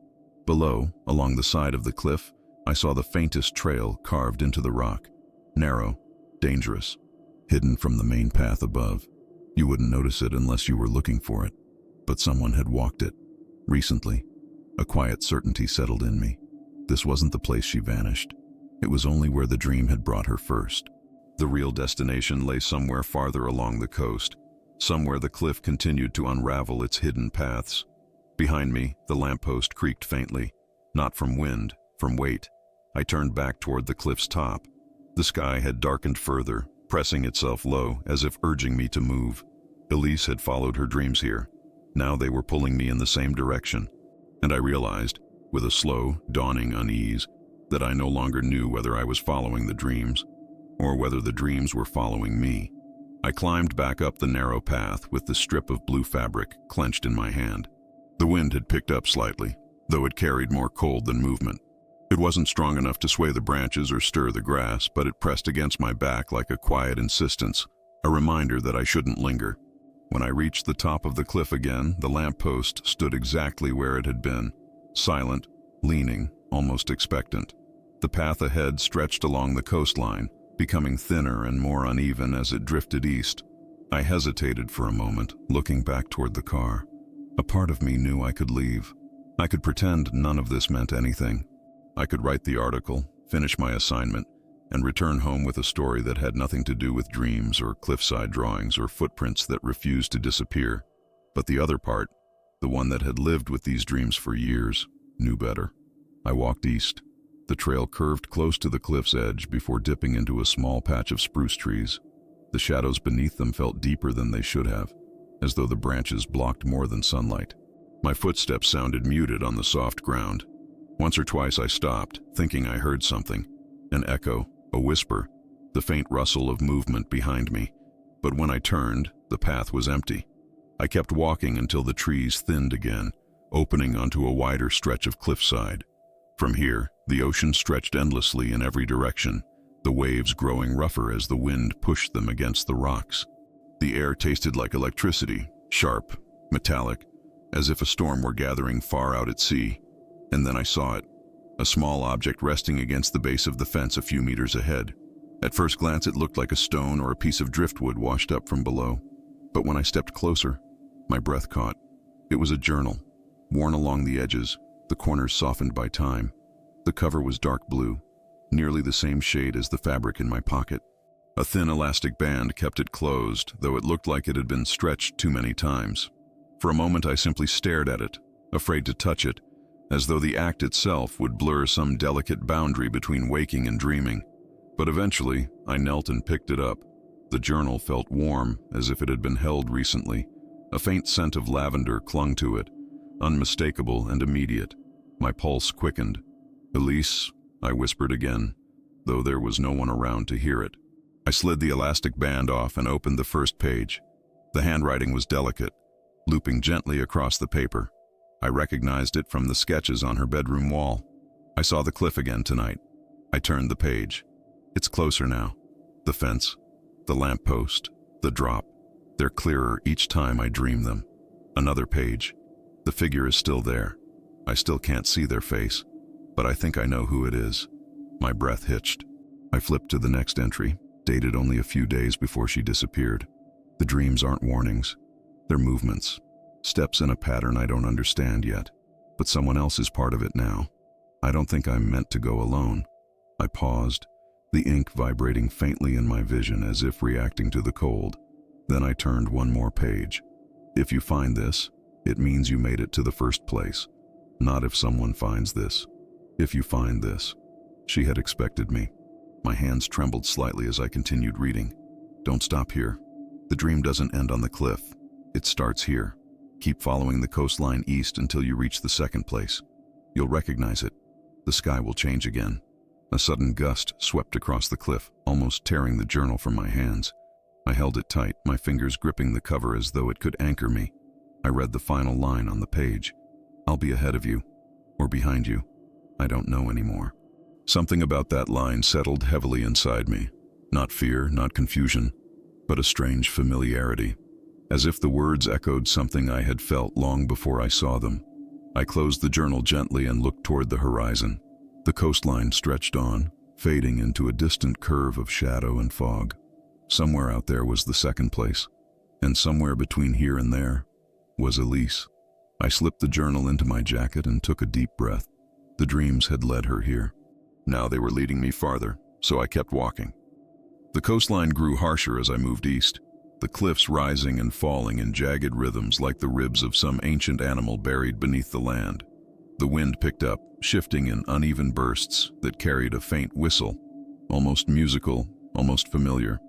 Below, along the side of the cliff, I saw the faintest trail carved into the rock. Narrow, dangerous, hidden from the main path above. You wouldn't notice it unless you were looking for it. But someone had walked it. Recently. A quiet certainty settled in me. This wasn't the place she vanished. It was only where the dream had brought her first. The real destination lay somewhere farther along the coast, somewhere the cliff continued to unravel its hidden paths. Behind me, the lamppost creaked faintly, not from wind, from weight. I turned back toward the cliff's top. The sky had darkened further, pressing itself low, as if urging me to move. Elise had followed her dreams here. Now they were pulling me in the same direction. And I realized, with a slow, dawning unease, that I no longer knew whether I was following the dreams, or whether the dreams were following me. I climbed back up the narrow path with the strip of blue fabric clenched in my hand. The wind had picked up slightly, though it carried more cold than movement. It wasn't strong enough to sway the branches or stir the grass, but it pressed against my back like a quiet insistence, a reminder that I shouldn't linger. When I reached the top of the cliff again, the lamppost stood exactly where it had been, silent, leaning, almost expectant. The path ahead stretched along the coastline, becoming thinner and more uneven as it drifted east. I hesitated for a moment, looking back toward the car. A part of me knew I could leave. I could pretend none of this meant anything. I could write the article, finish my assignment, and return home with a story that had nothing to do with dreams or cliffside drawings or footprints that refused to disappear. But the other part, the one that had lived with these dreams for years, knew better. I walked east. The trail curved close to the cliff's edge before dipping into a small patch of spruce trees. The shadows beneath them felt deeper than they should have, as though the branches blocked more than sunlight. My footsteps sounded muted on the soft ground. Once or twice I stopped, thinking I heard something. An echo, a whisper, the faint rustle of movement behind me. But when I turned, the path was empty. I kept walking until the trees thinned again, opening onto a wider stretch of cliffside. From here, the ocean stretched endlessly in every direction, the waves growing rougher as the wind pushed them against the rocks. The air tasted like electricity, sharp, metallic, as if a storm were gathering far out at sea. And then I saw it, a small object resting against the base of the fence a few meters ahead. At first glance, it looked like a stone or a piece of driftwood washed up from below. But when I stepped closer, my breath caught. It was a journal, worn along the edges, the corners softened by time. The cover was dark blue, nearly the same shade as the fabric in my pocket. A thin elastic band kept it closed, though it looked like it had been stretched too many times. For a moment I simply stared at it, afraid to touch it, as though the act itself would blur some delicate boundary between waking and dreaming. But eventually, I knelt and picked it up. The journal felt warm, as if it had been held recently. A faint scent of lavender clung to it, unmistakable and immediate. My pulse quickened. "Elise," I whispered again, though there was no one around to hear it. I slid the elastic band off and opened the first page. The handwriting was delicate, looping gently across the paper. I recognized it from the sketches on her bedroom wall. I saw the cliff again tonight. I turned the page. It's closer now. The fence, the lamppost, the drop. They're clearer each time I dream them. Another page. The figure is still there. I still can't see their face, but I think I know who it is. My breath hitched. I flipped to the next entry, dated only a few days before she disappeared. The dreams aren't warnings. They're movements. Steps in a pattern I don't understand yet, but someone else is part of it now. I don't think I'm meant to go alone. I paused, the ink vibrating faintly in my vision as if reacting to the cold. Then I turned one more page. If you find this, it means you made it to the first place. Not if someone finds this. If you find this. She had expected me. My hands trembled slightly as I continued reading. Don't stop here. The dream doesn't end on the cliff. It starts here. Keep following the coastline east until you reach the second place. You'll recognize it. The sky will change again. A sudden gust swept across the cliff, almost tearing the journal from my hands. I held it tight, my fingers gripping the cover as though it could anchor me. I read the final line on the page. I'll be ahead of you, or behind you. I don't know anymore. Something about that line settled heavily inside me. Not fear, not confusion, but a strange familiarity. As if the words echoed something I had felt long before I saw them. I closed the journal gently and looked toward the horizon. The coastline stretched on, fading into a distant curve of shadow and fog. Somewhere out there was the second place, and somewhere between here and there was Elise. I slipped the journal into my jacket and took a deep breath. The dreams had led her here. Now they were leading me farther, so I kept walking. The coastline grew harsher as I moved east, the cliffs rising and falling in jagged rhythms like the ribs of some ancient animal buried beneath the land. The wind picked up, shifting in uneven bursts that carried a faint whistle, almost musical, almost familiar.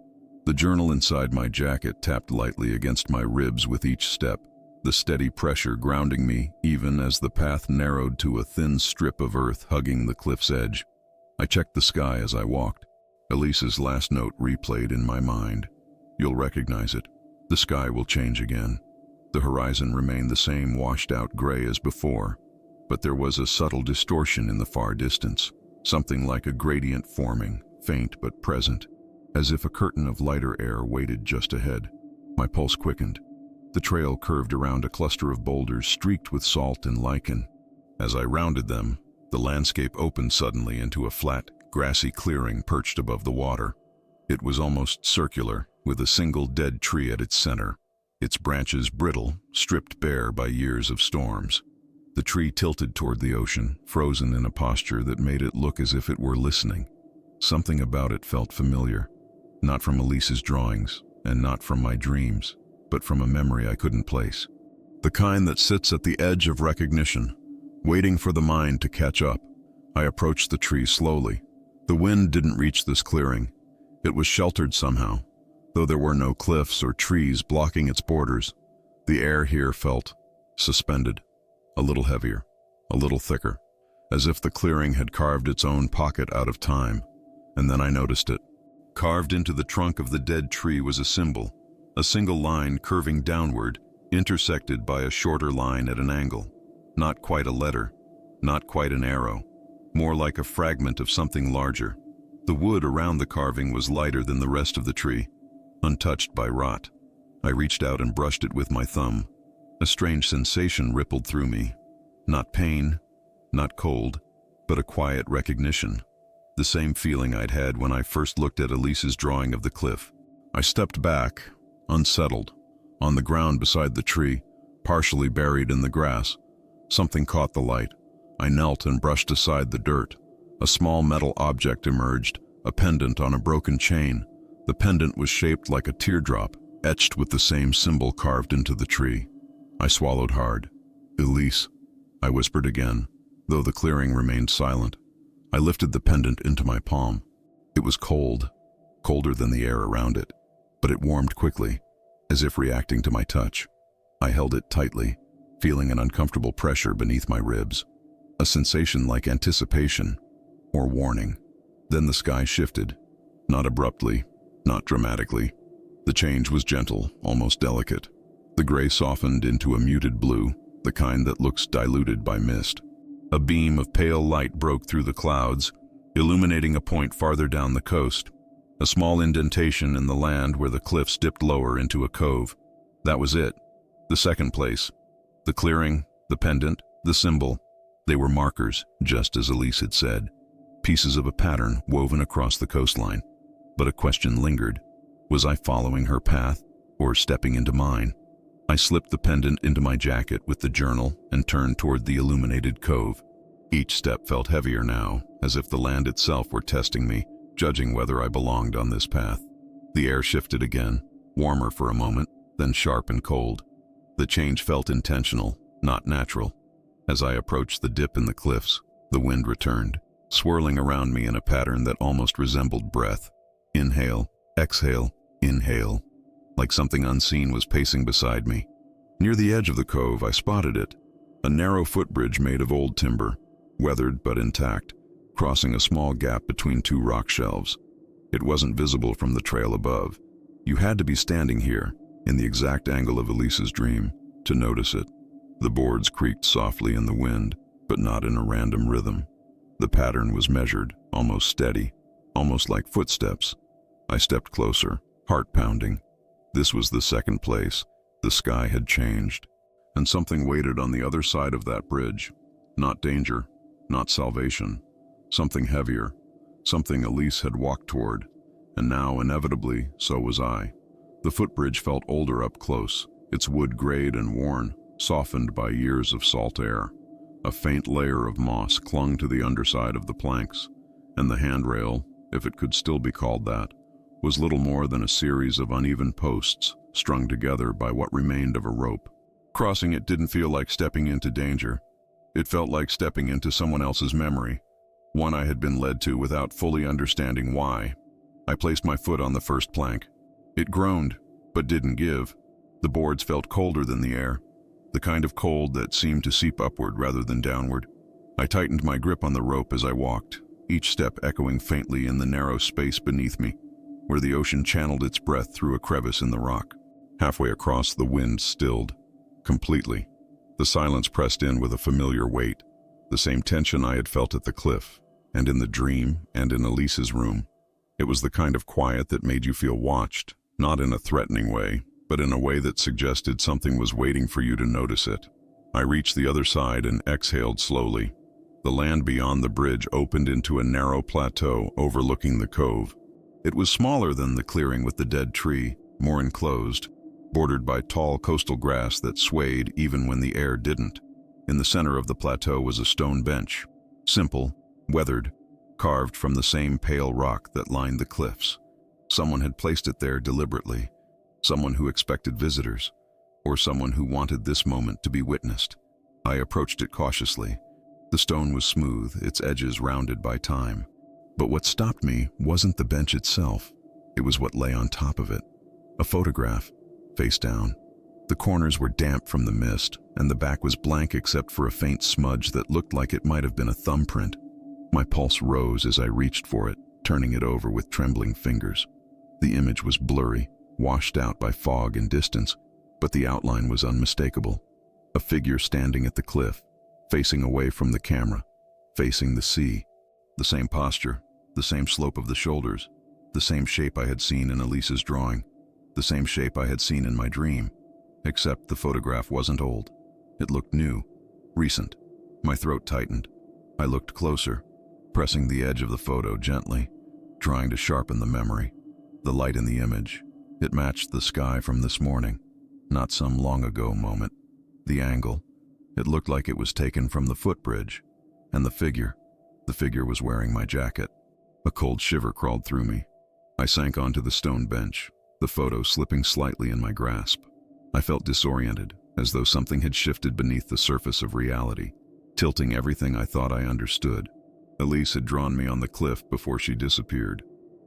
The journal inside my jacket tapped lightly against my ribs with each step, the steady pressure grounding me even as the path narrowed to a thin strip of earth hugging the cliff's edge. I checked the sky as I walked. Elise's last note replayed in my mind. You'll recognize it. The sky will change again. The horizon remained the same washed-out gray as before, but there was a subtle distortion in the far distance, something like a gradient forming, faint but present, as if a curtain of lighter air waited just ahead. My pulse quickened. The trail curved around a cluster of boulders streaked with salt and lichen. As I rounded them, the landscape opened suddenly into a flat, grassy clearing perched above the water. It was almost circular, with a single dead tree at its center, its branches brittle, stripped bare by years of storms. The tree tilted toward the ocean, frozen in a posture that made it look as if it were listening. Something about it felt familiar, not from Elise's drawings, and not from my dreams, but from a memory I couldn't place. The kind that sits at the edge of recognition, waiting for the mind to catch up. I approached the tree slowly. The wind didn't reach this clearing. It was sheltered somehow, though there were no cliffs or trees blocking its borders. The air here felt suspended, a little heavier, a little thicker, as if the clearing had carved its own pocket out of time. And then I noticed it. Carved into the trunk of the dead tree was a symbol, a single line curving downward, intersected by a shorter line at an angle. Not quite a letter, not quite an arrow, more like a fragment of something larger. The wood around the carving was lighter than the rest of the tree, untouched by rot. I reached out and brushed it with my thumb. A strange sensation rippled through me. Not pain, not cold, but a quiet recognition. The same feeling I'd had when I first looked at Elise's drawing of the cliff. I stepped back, unsettled, On the ground beside the tree, partially buried in the grass, something caught the light. I knelt and brushed aside the dirt. A small metal object emerged, a pendant on a broken chain. The pendant was shaped like a teardrop, etched with the same symbol carved into the tree. I swallowed hard. "Elise," I whispered again, though the clearing remained silent. I lifted the pendant into my palm. It was cold, colder than the air around it, but it warmed quickly, as if reacting to my touch. I held it tightly, feeling an uncomfortable pressure beneath my ribs, a sensation like anticipation or warning. Then the sky shifted, not abruptly, not dramatically. The change was gentle, almost delicate. The gray softened into a muted blue, the kind that looks diluted by mist. A beam of pale light broke through the clouds, illuminating a point farther down the coast, a small indentation in the land where the cliffs dipped lower into a cove. That was it. The second place. The clearing, the pendant, the symbol. They were markers, just as Elise had said. Pieces of a pattern woven across the coastline. But a question lingered. Was I following her path, or stepping into mine? I slipped the pendant into my jacket with the journal and turned toward the illuminated cove. Each step felt heavier now, as if the land itself were testing me, judging whether I belonged on this path. The air shifted again, warmer for a moment, then sharp and cold. The change felt intentional, not natural. As I approached the dip in the cliffs, the wind returned, swirling around me in a pattern that almost resembled breath. Inhale, exhale, inhale. Like something unseen was pacing beside me. Near the edge of the cove, I spotted it, a narrow footbridge made of old timber, weathered but intact, crossing a small gap between two rock shelves. It wasn't visible from the trail above. You had to be standing here, in the exact angle of Elise's dream, to notice it. The boards creaked softly in the wind, but not in a random rhythm. The pattern was measured, almost steady, almost like footsteps. I stepped closer, heart pounding. This was the second place. The sky had changed, and something waited on the other side of that bridge. Not danger, not salvation. Something heavier, something Elise had walked toward, and now, inevitably, so was I. The footbridge felt older up close, its wood grayed and worn, softened by years of salt air. A faint layer of moss clung to the underside of the planks, and the handrail, if it could still be called that, was little more than a series of uneven posts strung together by what remained of a rope. Crossing it didn't feel like stepping into danger. It felt like stepping into someone else's memory, one I had been led to without fully understanding why. I placed my foot on the first plank. It groaned, but didn't give. The boards felt colder than the air, the kind of cold that seemed to seep upward rather than downward. I tightened my grip on the rope as I walked, each step echoing faintly in the narrow space beneath me, where the ocean channeled its breath through a crevice in the rock. Halfway across, the wind stilled, completely. The silence pressed in with a familiar weight, the same tension I had felt at the cliff, and in the dream, and in Elise's room. It was the kind of quiet that made you feel watched, not in a threatening way, but in a way that suggested something was waiting for you to notice it. I reached the other side and exhaled slowly. The land beyond the bridge opened into a narrow plateau overlooking the cove. It was smaller than the clearing with the dead tree, more enclosed, bordered by tall coastal grass that swayed even when the air didn't. In the center of the plateau was a stone bench, simple, weathered, carved from the same pale rock that lined the cliffs. Someone had placed it there deliberately, someone who expected visitors, or someone who wanted this moment to be witnessed. I approached it cautiously. The stone was smooth, its edges rounded by time. But what stopped me wasn't the bench itself. It was what lay on top of it. A photograph, face down. The corners were damp from the mist, and the back was blank except for a faint smudge that looked like it might have been a thumbprint. My pulse rose as I reached for it, turning it over with trembling fingers. The image was blurry, washed out by fog and distance, but the outline was unmistakable. A figure standing at the cliff, facing away from the camera, facing the sea. The same posture, the same slope of the shoulders, the same shape I had seen in Elise's drawing, the same shape I had seen in my dream, except the photograph wasn't old. It looked new, recent. My throat tightened. I looked closer, pressing the edge of the photo gently, trying to sharpen the memory. The light in the image, it matched the sky from this morning. not some long ago moment. The angle, it looked like it was taken from the footbridge. And the figure was wearing my jacket. A cold shiver crawled through me. I sank onto the stone bench, the photo slipping slightly in my grasp. I felt disoriented, as though something had shifted beneath the surface of reality, tilting everything I thought I understood. Elise had drawn me on the cliff before she disappeared.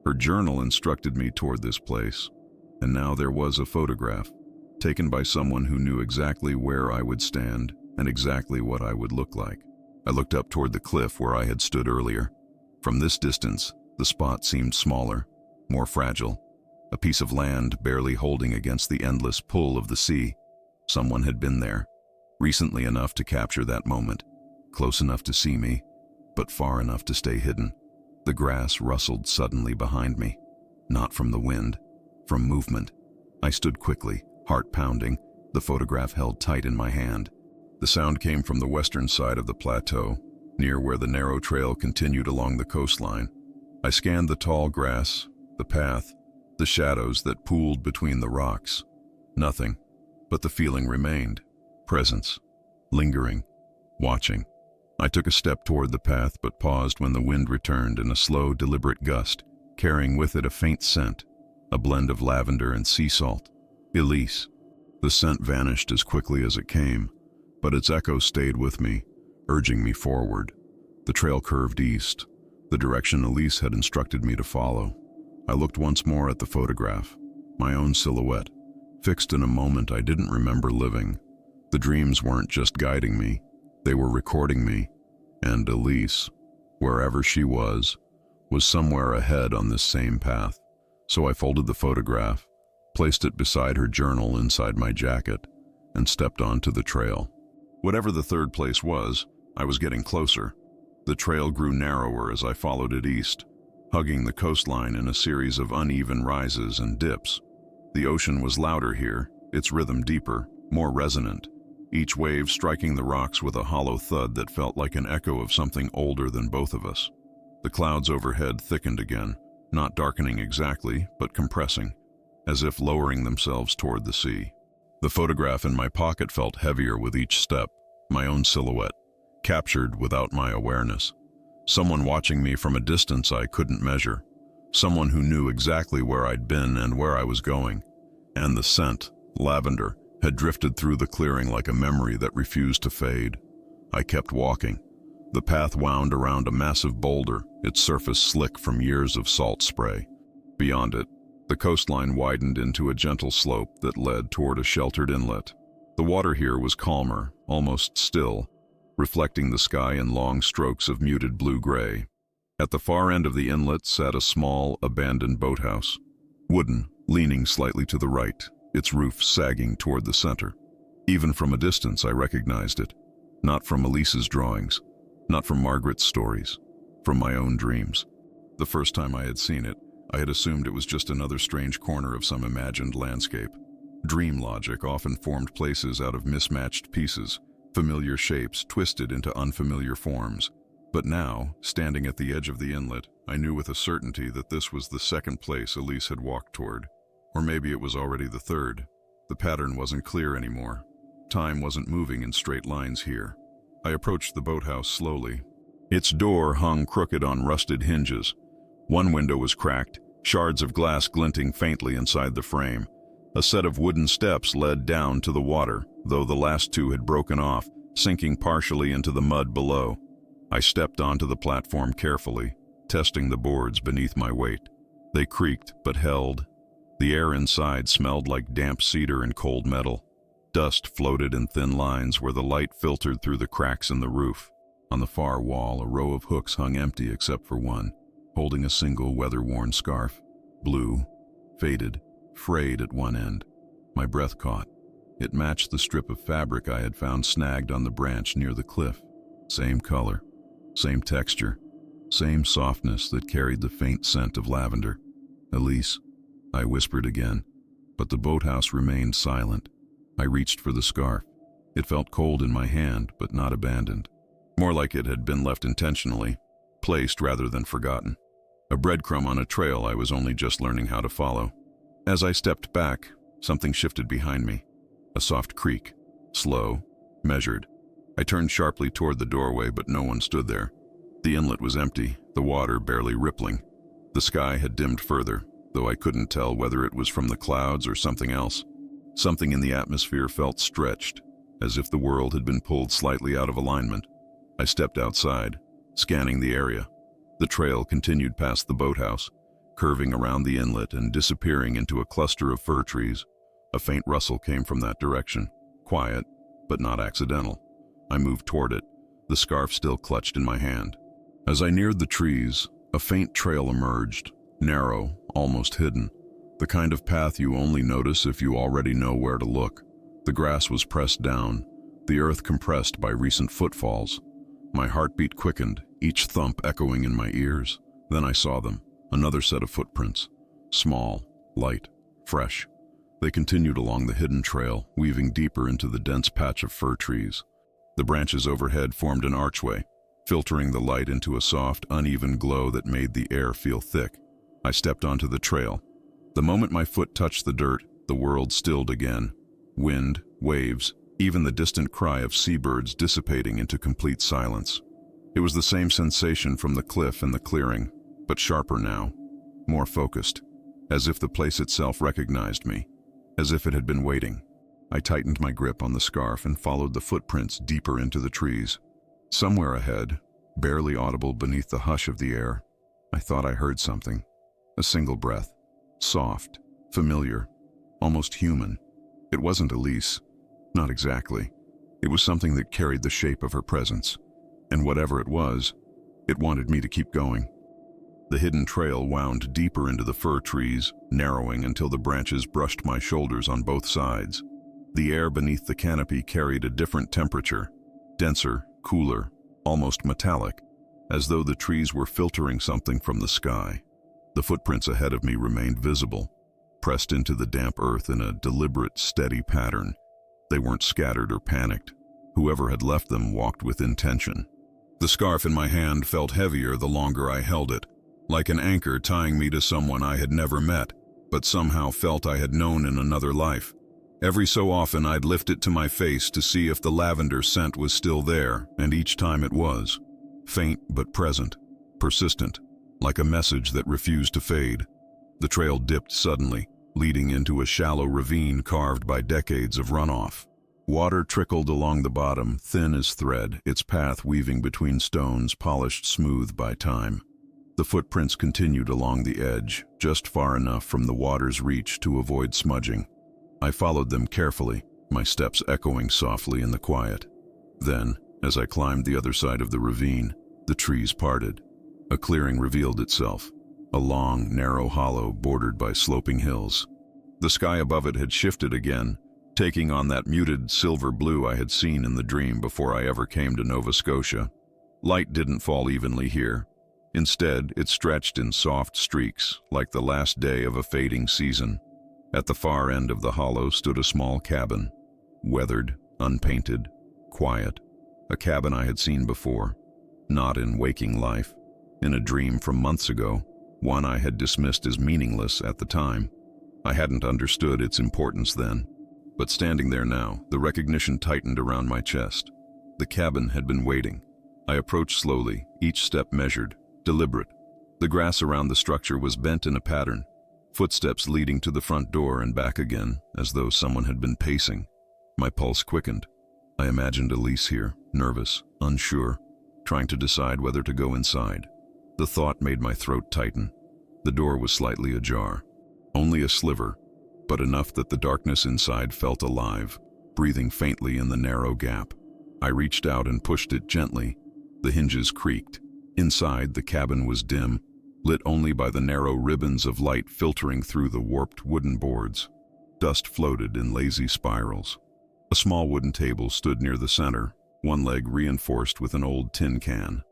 Her journal instructed me toward this place, and now there was a photograph, taken by someone who knew exactly where I would stand and exactly what I would look like. I looked up toward the cliff where I had stood earlier. From this distance, the spot seemed smaller, more fragile, a piece of land barely holding against the endless pull of the sea. Someone had been there, recently enough to capture that moment, close enough to see me, but far enough to stay hidden. The grass rustled suddenly behind me, not from the wind, from movement. I stood quickly, heart pounding, the photograph held tight in my hand. The sound came from the western side of the plateau, near where the narrow trail continued along the coastline. I scanned the tall grass, the path, the shadows that pooled between the rocks. Nothing, but the feeling remained. Presence, lingering, watching. I took a step toward the path but paused when the wind returned in a slow, deliberate gust, carrying with it a faint scent, a blend of lavender and sea salt. Elise. The scent vanished as quickly as it came, but its echo stayed with me, urging me forward. The trail curved east, the direction Elise had instructed me to follow. I looked once more at the photograph, my own silhouette, fixed in a moment I didn't remember living. The dreams weren't just guiding me, they were recording me, and Elise, wherever she was somewhere ahead on this same path. So I folded the photograph, placed it beside her journal inside my jacket, and stepped onto the trail. Whatever the third place was, I was getting closer. The trail grew narrower as I followed it east, hugging the coastline in a series of uneven rises and dips. The ocean was louder here, its rhythm deeper, more resonant, each wave striking the rocks with a hollow thud that felt like an echo of something older than both of us. The clouds overhead thickened again, not darkening exactly, but compressing, as if lowering themselves toward the sea. The photograph in my pocket felt heavier with each step, my own silhouette, captured without my awareness. Someone watching me from a distance I couldn't measure. Someone who knew exactly where I'd been and where I was going. And the scent, lavender, had drifted through the clearing like a memory that refused to fade. I kept walking. The path wound around a massive boulder, its surface slick from years of salt spray. Beyond it, the coastline widened into a gentle slope that led toward a sheltered inlet. The water here was calmer, almost still, reflecting the sky in long strokes of muted blue-gray. At the far end of the inlet sat a small, abandoned boathouse, wooden, leaning slightly to the right, its roof sagging toward the center. Even from a distance I recognized it, not from Elise's drawings, not from Margaret's stories, from my own dreams. The first time I had seen it, I had assumed it was just another strange corner of some imagined landscape. Dream logic often formed places out of mismatched pieces, familiar shapes twisted into unfamiliar forms. But now, standing at the edge of the inlet, I knew with a certainty that this was the second place Elise had walked toward. Or maybe it was already the third. The pattern wasn't clear anymore. Time wasn't moving in straight lines here. I approached the boathouse slowly. Its door hung crooked on rusted hinges. One window was cracked, shards of glass glinting faintly inside the frame. A set of wooden steps led down to the water, though the last two had broken off, sinking partially into the mud below. I stepped onto the platform carefully, testing the boards beneath my weight. They creaked but held. The air inside smelled like damp cedar and cold metal. Dust floated in thin lines where the light filtered through the cracks in the roof. On the far wall, a row of hooks hung empty except for one, holding a single weather-worn scarf. Blue, faded, frayed at one end. My breath caught. It matched the strip of fabric I had found snagged on the branch near the cliff. Same color, same texture, same softness that carried the faint scent of lavender. Elise, I whispered again, but the boathouse remained silent. I reached for the scarf. It felt cold in my hand, but not abandoned. More like it had been left intentionally, placed rather than forgotten. A breadcrumb on a trail I was only just learning how to follow. As I stepped back, something shifted behind me. A soft creak. Slow. Measured. I turned sharply toward the doorway, but no one stood there. The inlet was empty, the water barely rippling. The sky had dimmed further, though I couldn't tell whether it was from the clouds or something else. Something in the atmosphere felt stretched, as if the world had been pulled slightly out of alignment. I stepped outside, scanning the area. The trail continued past the boathouse, curving around the inlet and disappearing into a cluster of fir trees. A faint rustle came from that direction, quiet, but not accidental. I moved toward it, the scarf still clutched in my hand. As I neared the trees, a faint trail emerged, narrow, almost hidden. The kind of path you only notice if you already know where to look. The grass was pressed down, the earth compressed by recent footfalls. My heartbeat quickened, each thump echoing in my ears. Then I saw them, another set of footprints. Small, light, fresh. They continued along the hidden trail, weaving deeper into the dense patch of fir trees. The branches overhead formed an archway, filtering the light into a soft, uneven glow that made the air feel thick. I stepped onto the trail. The moment my foot touched the dirt, the world stilled again. Wind, waves, even the distant cry of seabirds dissipating into complete silence. It was the same sensation from the cliff and the clearing, but sharper now, more focused, as if the place itself recognized me, as if it had been waiting. I tightened my grip on the scarf and followed the footprints deeper into the trees. Somewhere ahead, barely audible beneath the hush of the air, I thought I heard something. A single breath. Soft, familiar, almost human. It wasn't Elise. Not exactly. It was something that carried the shape of her presence. And whatever it was, it wanted me to keep going. The hidden trail wound deeper into the fir trees, narrowing until the branches brushed my shoulders on both sides. The air beneath the canopy carried a different temperature, denser, cooler, almost metallic, as though the trees were filtering something from the sky. The footprints ahead of me remained visible, pressed into the damp earth in a deliberate, steady pattern. They weren't scattered or panicked. Whoever had left them walked with intention. The scarf in my hand felt heavier the longer I held it, like an anchor tying me to someone I had never met, but somehow felt I had known in another life. Every so often I'd lift it to my face to see if the lavender scent was still there, and each time it was. Faint but present, persistent, like a message that refused to fade. The trail dipped suddenly, leading into a shallow ravine carved by decades of runoff. Water trickled along the bottom, thin as thread, its path weaving between stones polished smooth by time. The footprints continued along the edge, just far enough from the water's reach to avoid smudging. I followed them carefully, my steps echoing softly in the quiet. Then, as I climbed the other side of the ravine, the trees parted. A clearing revealed itself, a long, narrow hollow bordered by sloping hills. The sky above it had shifted again, taking on that muted silver blue I had seen in the dream before I ever came to Nova Scotia. Light didn't fall evenly here. Instead, it stretched in soft streaks, like the last day of a fading season. At the far end of the hollow stood a small cabin, weathered, unpainted, quiet. A cabin I had seen before, not in waking life, in a dream from months ago, one I had dismissed as meaningless at the time. I hadn't understood its importance then, but standing there now, the recognition tightened around my chest. The cabin had been waiting. I approached slowly, each step measured, deliberate. The grass around the structure was bent in a pattern, footsteps leading to the front door and back again, as though someone had been pacing. My pulse quickened. I imagined Elise here, nervous, unsure, trying to decide whether to go inside. The thought made my throat tighten. The door was slightly ajar. Only a sliver, but enough that the darkness inside felt alive, breathing faintly in the narrow gap. I reached out and pushed it gently. The hinges creaked. Inside, the cabin was dim, lit only by the narrow ribbons of light filtering through the warped wooden boards. Dust floated in lazy spirals. A small wooden table stood near the center, one leg reinforced with an old tin can.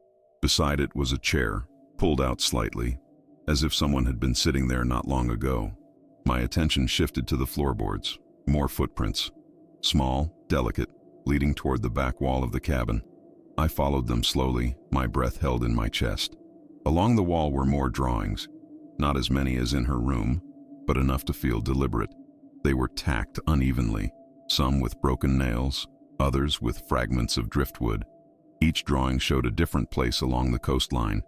Beside it was a chair, pulled out slightly, as if someone had been sitting there not long ago. My attention shifted to the floorboards. More footprints. Small, delicate, leading toward the back wall of the cabin. I followed them slowly, my breath held in my chest. Along the wall were more drawings, not as many as in her room, but enough to feel deliberate. They were tacked unevenly, some with broken nails, others with fragments of driftwood. Each drawing showed a different place along the coastline: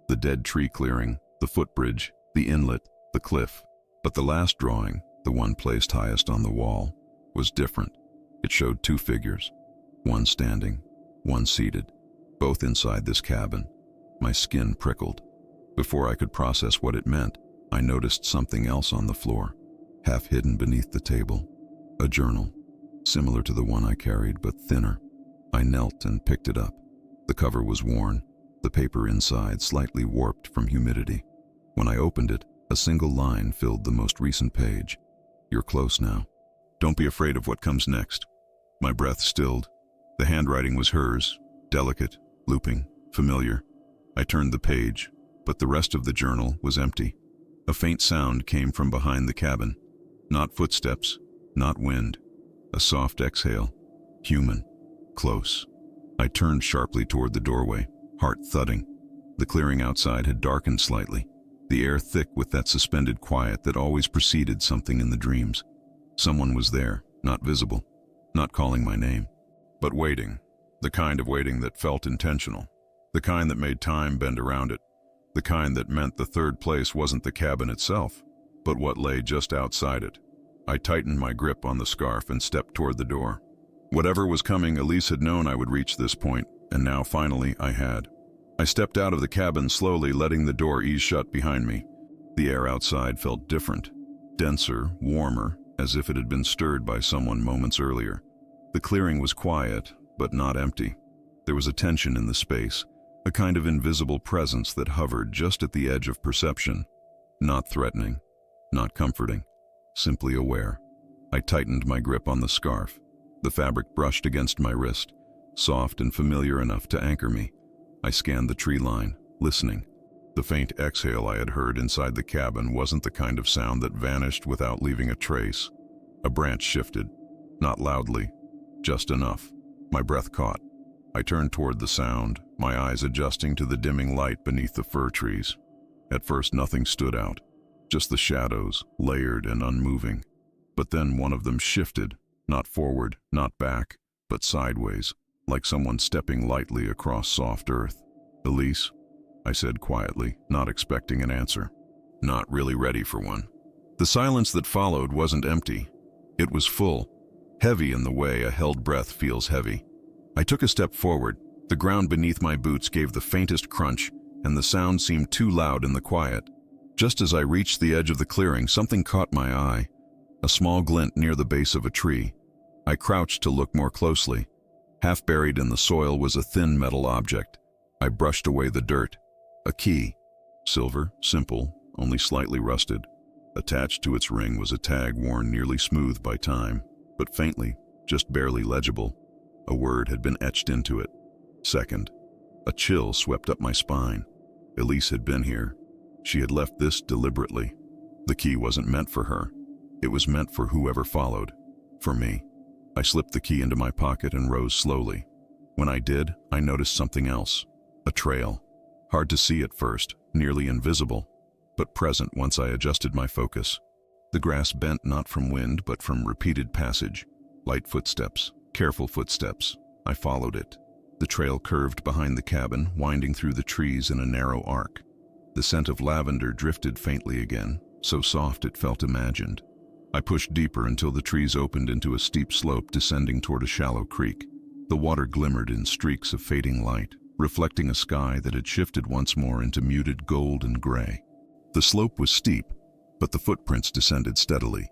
the dead tree clearing, the footbridge, the inlet, the cliff. But the last drawing, the one placed highest on the wall, was different. It showed two figures, one standing, one seated, both inside this cabin. My skin prickled. Before I could process what it meant, I noticed something else on the floor, half hidden beneath the table. A journal, similar to the one I carried, but thinner. I knelt and picked it up. The cover was worn, the paper inside slightly warped from humidity. When I opened it, a single line filled the most recent page. "You're close now. Don't be afraid of what comes next." My breath stilled. The handwriting was hers, delicate, looping, familiar. I turned the page, but the rest of the journal was empty. A faint sound came from behind the cabin. Not footsteps, not wind. A soft exhale. Human. Close. I turned sharply toward the doorway, heart thudding. The clearing outside had darkened slightly, the air thick with that suspended quiet that always preceded something in the dreams. Someone was there, not visible, not calling my name, but waiting. The kind of waiting that felt intentional. The kind that made time bend around it. The kind that meant the third place wasn't the cabin itself, but what lay just outside it. I tightened my grip on the scarf and stepped toward the door. Whatever was coming, Elise had known I would reach this point, and now finally I had. I stepped out of the cabin slowly, letting the door ease shut behind me. The air outside felt different, denser, warmer, as if it had been stirred by someone moments earlier. The clearing was quiet, but not empty. There was a tension in the space, a kind of invisible presence that hovered just at the edge of perception. Not threatening, not comforting, simply aware. I tightened my grip on the scarf. The fabric brushed against my wrist, soft and familiar enough to anchor me. I scanned the tree line, listening. The faint exhale I had heard inside the cabin wasn't the kind of sound that vanished without leaving a trace. A branch shifted, not loudly, just enough. My breath caught. I turned toward the sound, my eyes adjusting to the dimming light beneath the fir trees. At first nothing stood out, just the shadows, layered and unmoving. But then one of them shifted, not forward, not back, but sideways, like someone stepping lightly across soft earth. "Elise," I said quietly, not expecting an answer. Not really ready for one. The silence that followed wasn't empty. It was full, heavy in the way a held breath feels heavy. I took a step forward. The ground beneath my boots gave the faintest crunch, and the sound seemed too loud in the quiet. Just as I reached the edge of the clearing, something caught my eye. A small glint near the base of a tree. I crouched to look more closely. Half buried in the soil was a thin metal object. I brushed away the dirt. A key. Silver, simple, only slightly rusted. Attached to its ring was a tag worn nearly smooth by time, but faintly, just barely legible. A word had been etched into it. Second. A chill swept up my spine. Elise had been here. She had left this deliberately. The key wasn't meant for her. It was meant for whoever followed. For me. I slipped the key into my pocket and rose slowly. When I did, I noticed something else. A trail. Hard to see at first, nearly invisible, but present once I adjusted my focus. The grass bent not from wind, but from repeated passage. Light footsteps, careful footsteps. I followed it. The trail curved behind the cabin, winding through the trees in a narrow arc. The scent of lavender drifted faintly again, so soft it felt imagined. I pushed deeper until the trees opened into a steep slope descending toward a shallow creek. The water glimmered in streaks of fading light, reflecting a sky that had shifted once more into muted gold and gray. The slope was steep, but the footprints descended steadily.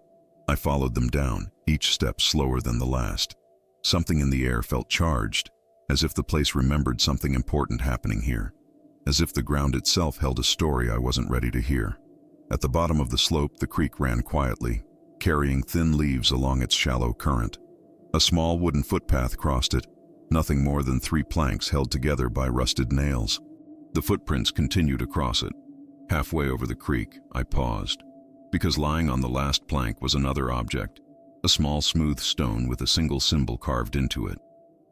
I followed them down, each step slower than the last. Something in the air felt charged, as if the place remembered something important happening here, as if the ground itself held a story I wasn't ready to hear. At the bottom of the slope, the creek ran quietly, carrying thin leaves along its shallow current. A small wooden footpath crossed it, nothing more than 3 planks held together by rusted nails. The footprints continued across it. Halfway over the creek, I paused, because lying on the last plank was another object, a small smooth stone with a single symbol carved into it,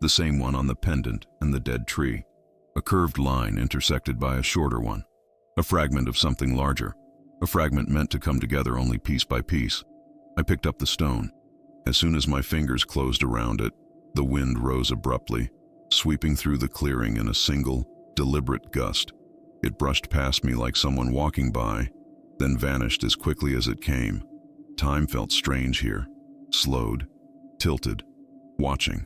the same one on the pendant and the dead tree. A curved line intersected by a shorter one, a fragment of something larger, a fragment meant to come together only piece by piece. I picked up the stone. As soon as my fingers closed around it, the wind rose abruptly, sweeping through the clearing in a single, deliberate gust. It brushed past me like someone walking by, then vanished as quickly as it came. Time felt strange here, slowed, tilted, watching.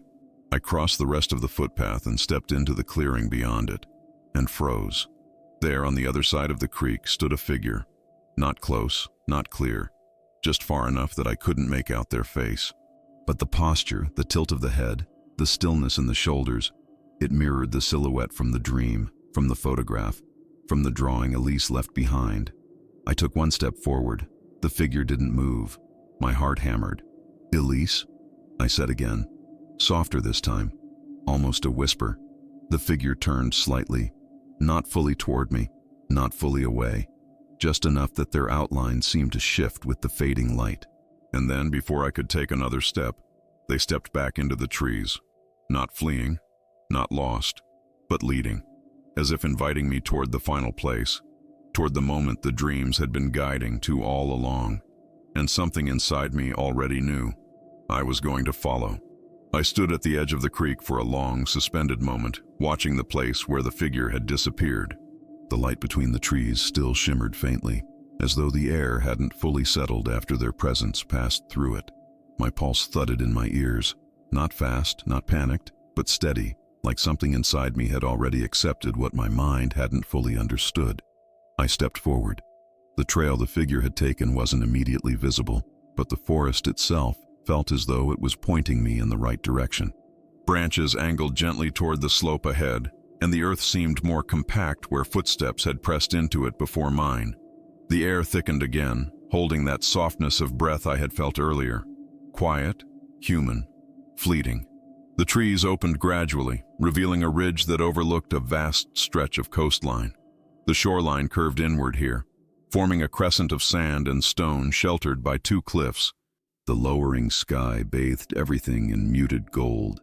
I crossed the rest of the footpath and stepped into the clearing beyond it, and froze. There, on the other side of the creek, stood a figure. Not close, not clear, just far enough that I couldn't make out their face. But the posture, the tilt of the head, the stillness in the shoulders, it mirrored the silhouette from the dream, from the photograph, from the drawing Elise left behind. I took one step forward. The figure didn't move. My heart hammered. "Elise?" I said again, softer this time, almost a whisper. The figure turned slightly, not fully toward me, not fully away, just enough that their outline seemed to shift with the fading light. And then, before I could take another step, they stepped back into the trees, not fleeing, not lost, but leading, as if inviting me toward the final place, toward the moment the dreams had been guiding to all along. And something inside me already knew I was going to follow. I stood at the edge of the creek for a long, suspended moment, watching the place where the figure had disappeared. The light between the trees still shimmered faintly, as though the air hadn't fully settled after their presence passed through it. My pulse thudded in my ears, not fast, not panicked, but steady, like something inside me had already accepted what my mind hadn't fully understood. I stepped forward. The trail the figure had taken wasn't immediately visible, but the forest itself felt as though it was pointing me in the right direction. Branches angled gently toward the slope ahead, and the earth seemed more compact where footsteps had pressed into it before mine. The air thickened again, holding that softness of breath I had felt earlier. Quiet, human, fleeting. The trees opened gradually, revealing a ridge that overlooked a vast stretch of coastline. The shoreline curved inward here, forming a crescent of sand and stone sheltered by two cliffs. The lowering sky bathed everything in muted gold,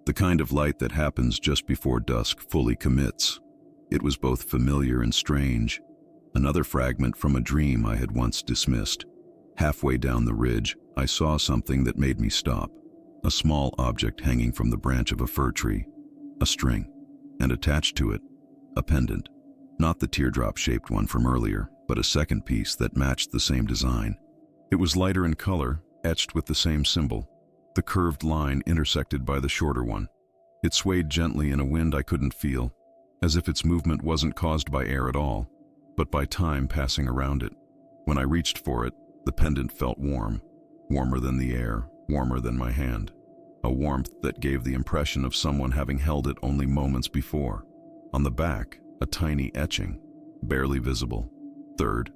the kind of light that happens just before dusk fully commits. It was both familiar and strange, another fragment from a dream I had once dismissed. Halfway down the ridge, I saw something that made me stop. A small object hanging from the branch of a fir tree. A string, and attached to it, a pendant. Not the teardrop-shaped one from earlier, but a second piece that matched the same design. It was lighter in color, etched with the same symbol, the curved line intersected by the shorter one. It swayed gently in a wind I couldn't feel, as if its movement wasn't caused by air at all, but by time passing around it. When I reached for it, the pendant felt warm, warmer than the air, warmer than my hand. A warmth that gave the impression of someone having held it only moments before. On the back, a tiny etching, barely visible. Third,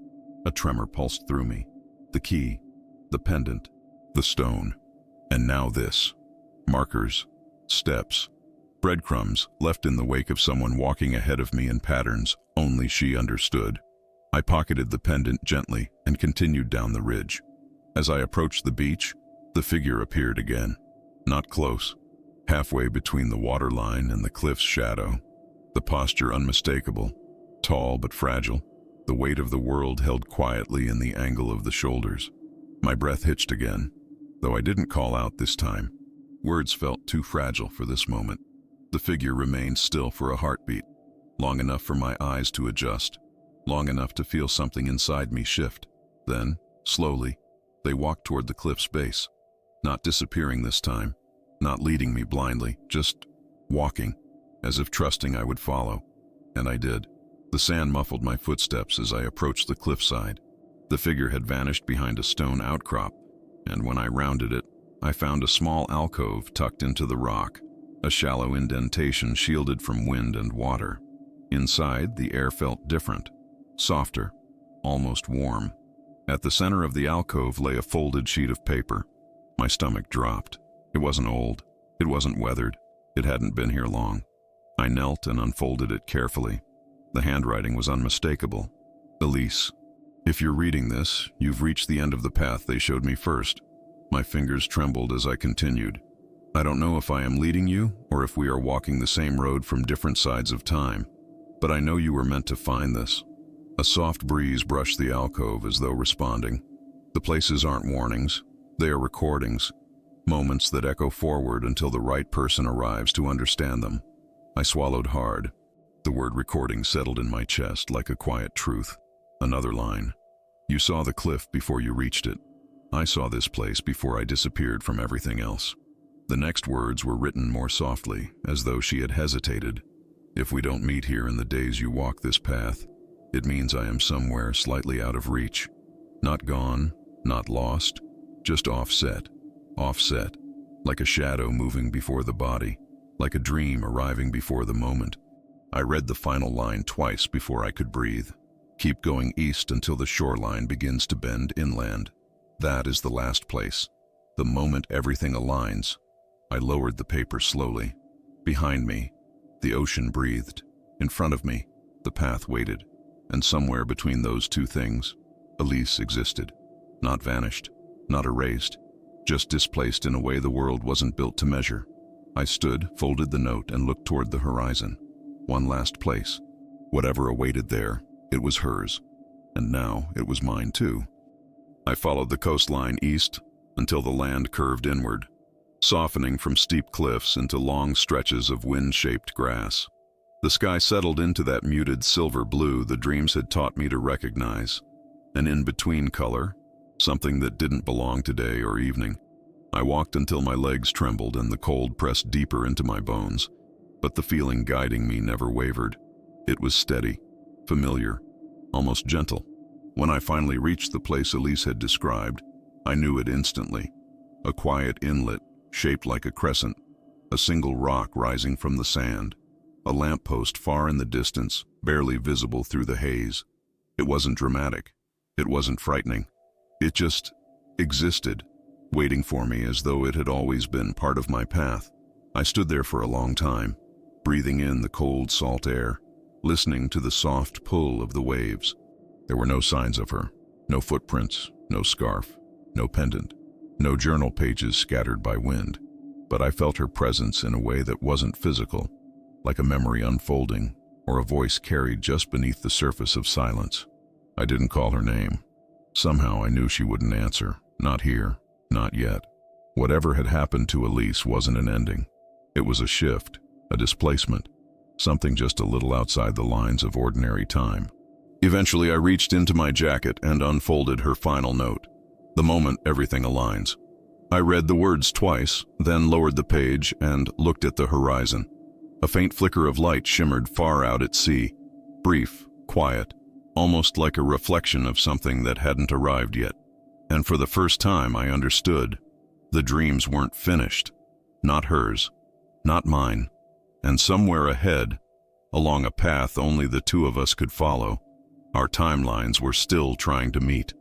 a tremor pulsed through me. The key, the pendant, the stone, and now this. Markers, steps, breadcrumbs left in the wake of someone walking ahead of me in patterns only she understood. I pocketed the pendant gently and continued down the ridge. As I approached the beach, the figure appeared again. Not close, halfway between the waterline and the cliff's shadow. The posture unmistakable, tall but fragile, the weight of the world held quietly in the angle of the shoulders. My breath hitched again, though I didn't call out this time. Words felt too fragile for this moment. The figure remained still for a heartbeat, long enough for my eyes to adjust, long enough to feel something inside me shift. Then, slowly, they walked toward the cliff's base, not disappearing this time, not leading me blindly, just walking, as if trusting I would follow. And I did. The sand muffled my footsteps as I approached the cliffside. The figure had vanished behind a stone outcrop, and when I rounded it, I found a small alcove tucked into the rock, a shallow indentation shielded from wind and water. Inside, the air felt different, softer, almost warm. At the center of the alcove lay a folded sheet of paper. My stomach dropped. It wasn't old. It wasn't weathered. It hadn't been here long. I knelt and unfolded it carefully. The handwriting was unmistakable. Elise, if you're reading this, you've reached the end of the path they showed me first. My fingers trembled as I continued. I don't know if I am leading you or if we are walking the same road from different sides of time, but I know you were meant to find this. A soft breeze brushed the alcove as though responding. The places aren't warnings, they are recordings. Moments that echo forward until the right person arrives to understand them. I swallowed hard. The word recording settled in my chest like a quiet truth. Another line. You saw the cliff before you reached it. I saw this place before I disappeared from everything else. The next words were written more softly, as though she had hesitated. If we don't meet here in the days you walk this path, it means I am somewhere slightly out of reach. Not gone, not lost, just offset. Offset, like a shadow moving before the body, like a dream arriving before the moment. I read the final line twice before I could breathe. Keep going east until the shoreline begins to bend inland. That is the last place. The moment everything aligns. I lowered the paper slowly. Behind me, the ocean breathed. In front of me, the path waited. And somewhere between those two things, Elise existed. Not vanished, not erased, just displaced in a way the world wasn't built to measure. I stood, folded the note, and looked toward the horizon. One last place. Whatever awaited there, it was hers. And now it was mine too. I followed the coastline east until the land curved inward, softening from steep cliffs into long stretches of wind-shaped grass. The sky settled into that muted silver blue the dreams had taught me to recognize. An in-between color, something that didn't belong to day or evening. I walked until my legs trembled and the cold pressed deeper into my bones, but the feeling guiding me never wavered. It was steady, familiar, almost gentle. When I finally reached the place Elise had described, I knew it instantly. A quiet inlet, shaped like a crescent, a single rock rising from the sand, a lamppost far in the distance, barely visible through the haze. It wasn't dramatic. It wasn't frightening. It just existed, waiting for me as though it had always been part of my path. I stood there for a long time, breathing in the cold, salt air, listening to the soft pull of the waves. There were no signs of her, no footprints, no scarf, no pendant, no journal pages scattered by wind. But I felt her presence in a way that wasn't physical, like a memory unfolding or a voice carried just beneath the surface of silence. I didn't call her name. Somehow I knew she wouldn't answer. Not here, not yet. Whatever had happened to Elise wasn't an ending. It was a shift, a displacement, something just a little outside the lines of ordinary time. Eventually I reached into my jacket and unfolded her final note. The moment everything aligns. I read the words twice, then lowered the page and looked at the horizon. A faint flicker of light shimmered far out at sea, brief, quiet, almost like a reflection of something that hadn't arrived yet. And for the first time I understood. The dreams weren't finished. Not hers, not mine. And somewhere ahead, along a path only the two of us could follow, our timelines were still trying to meet.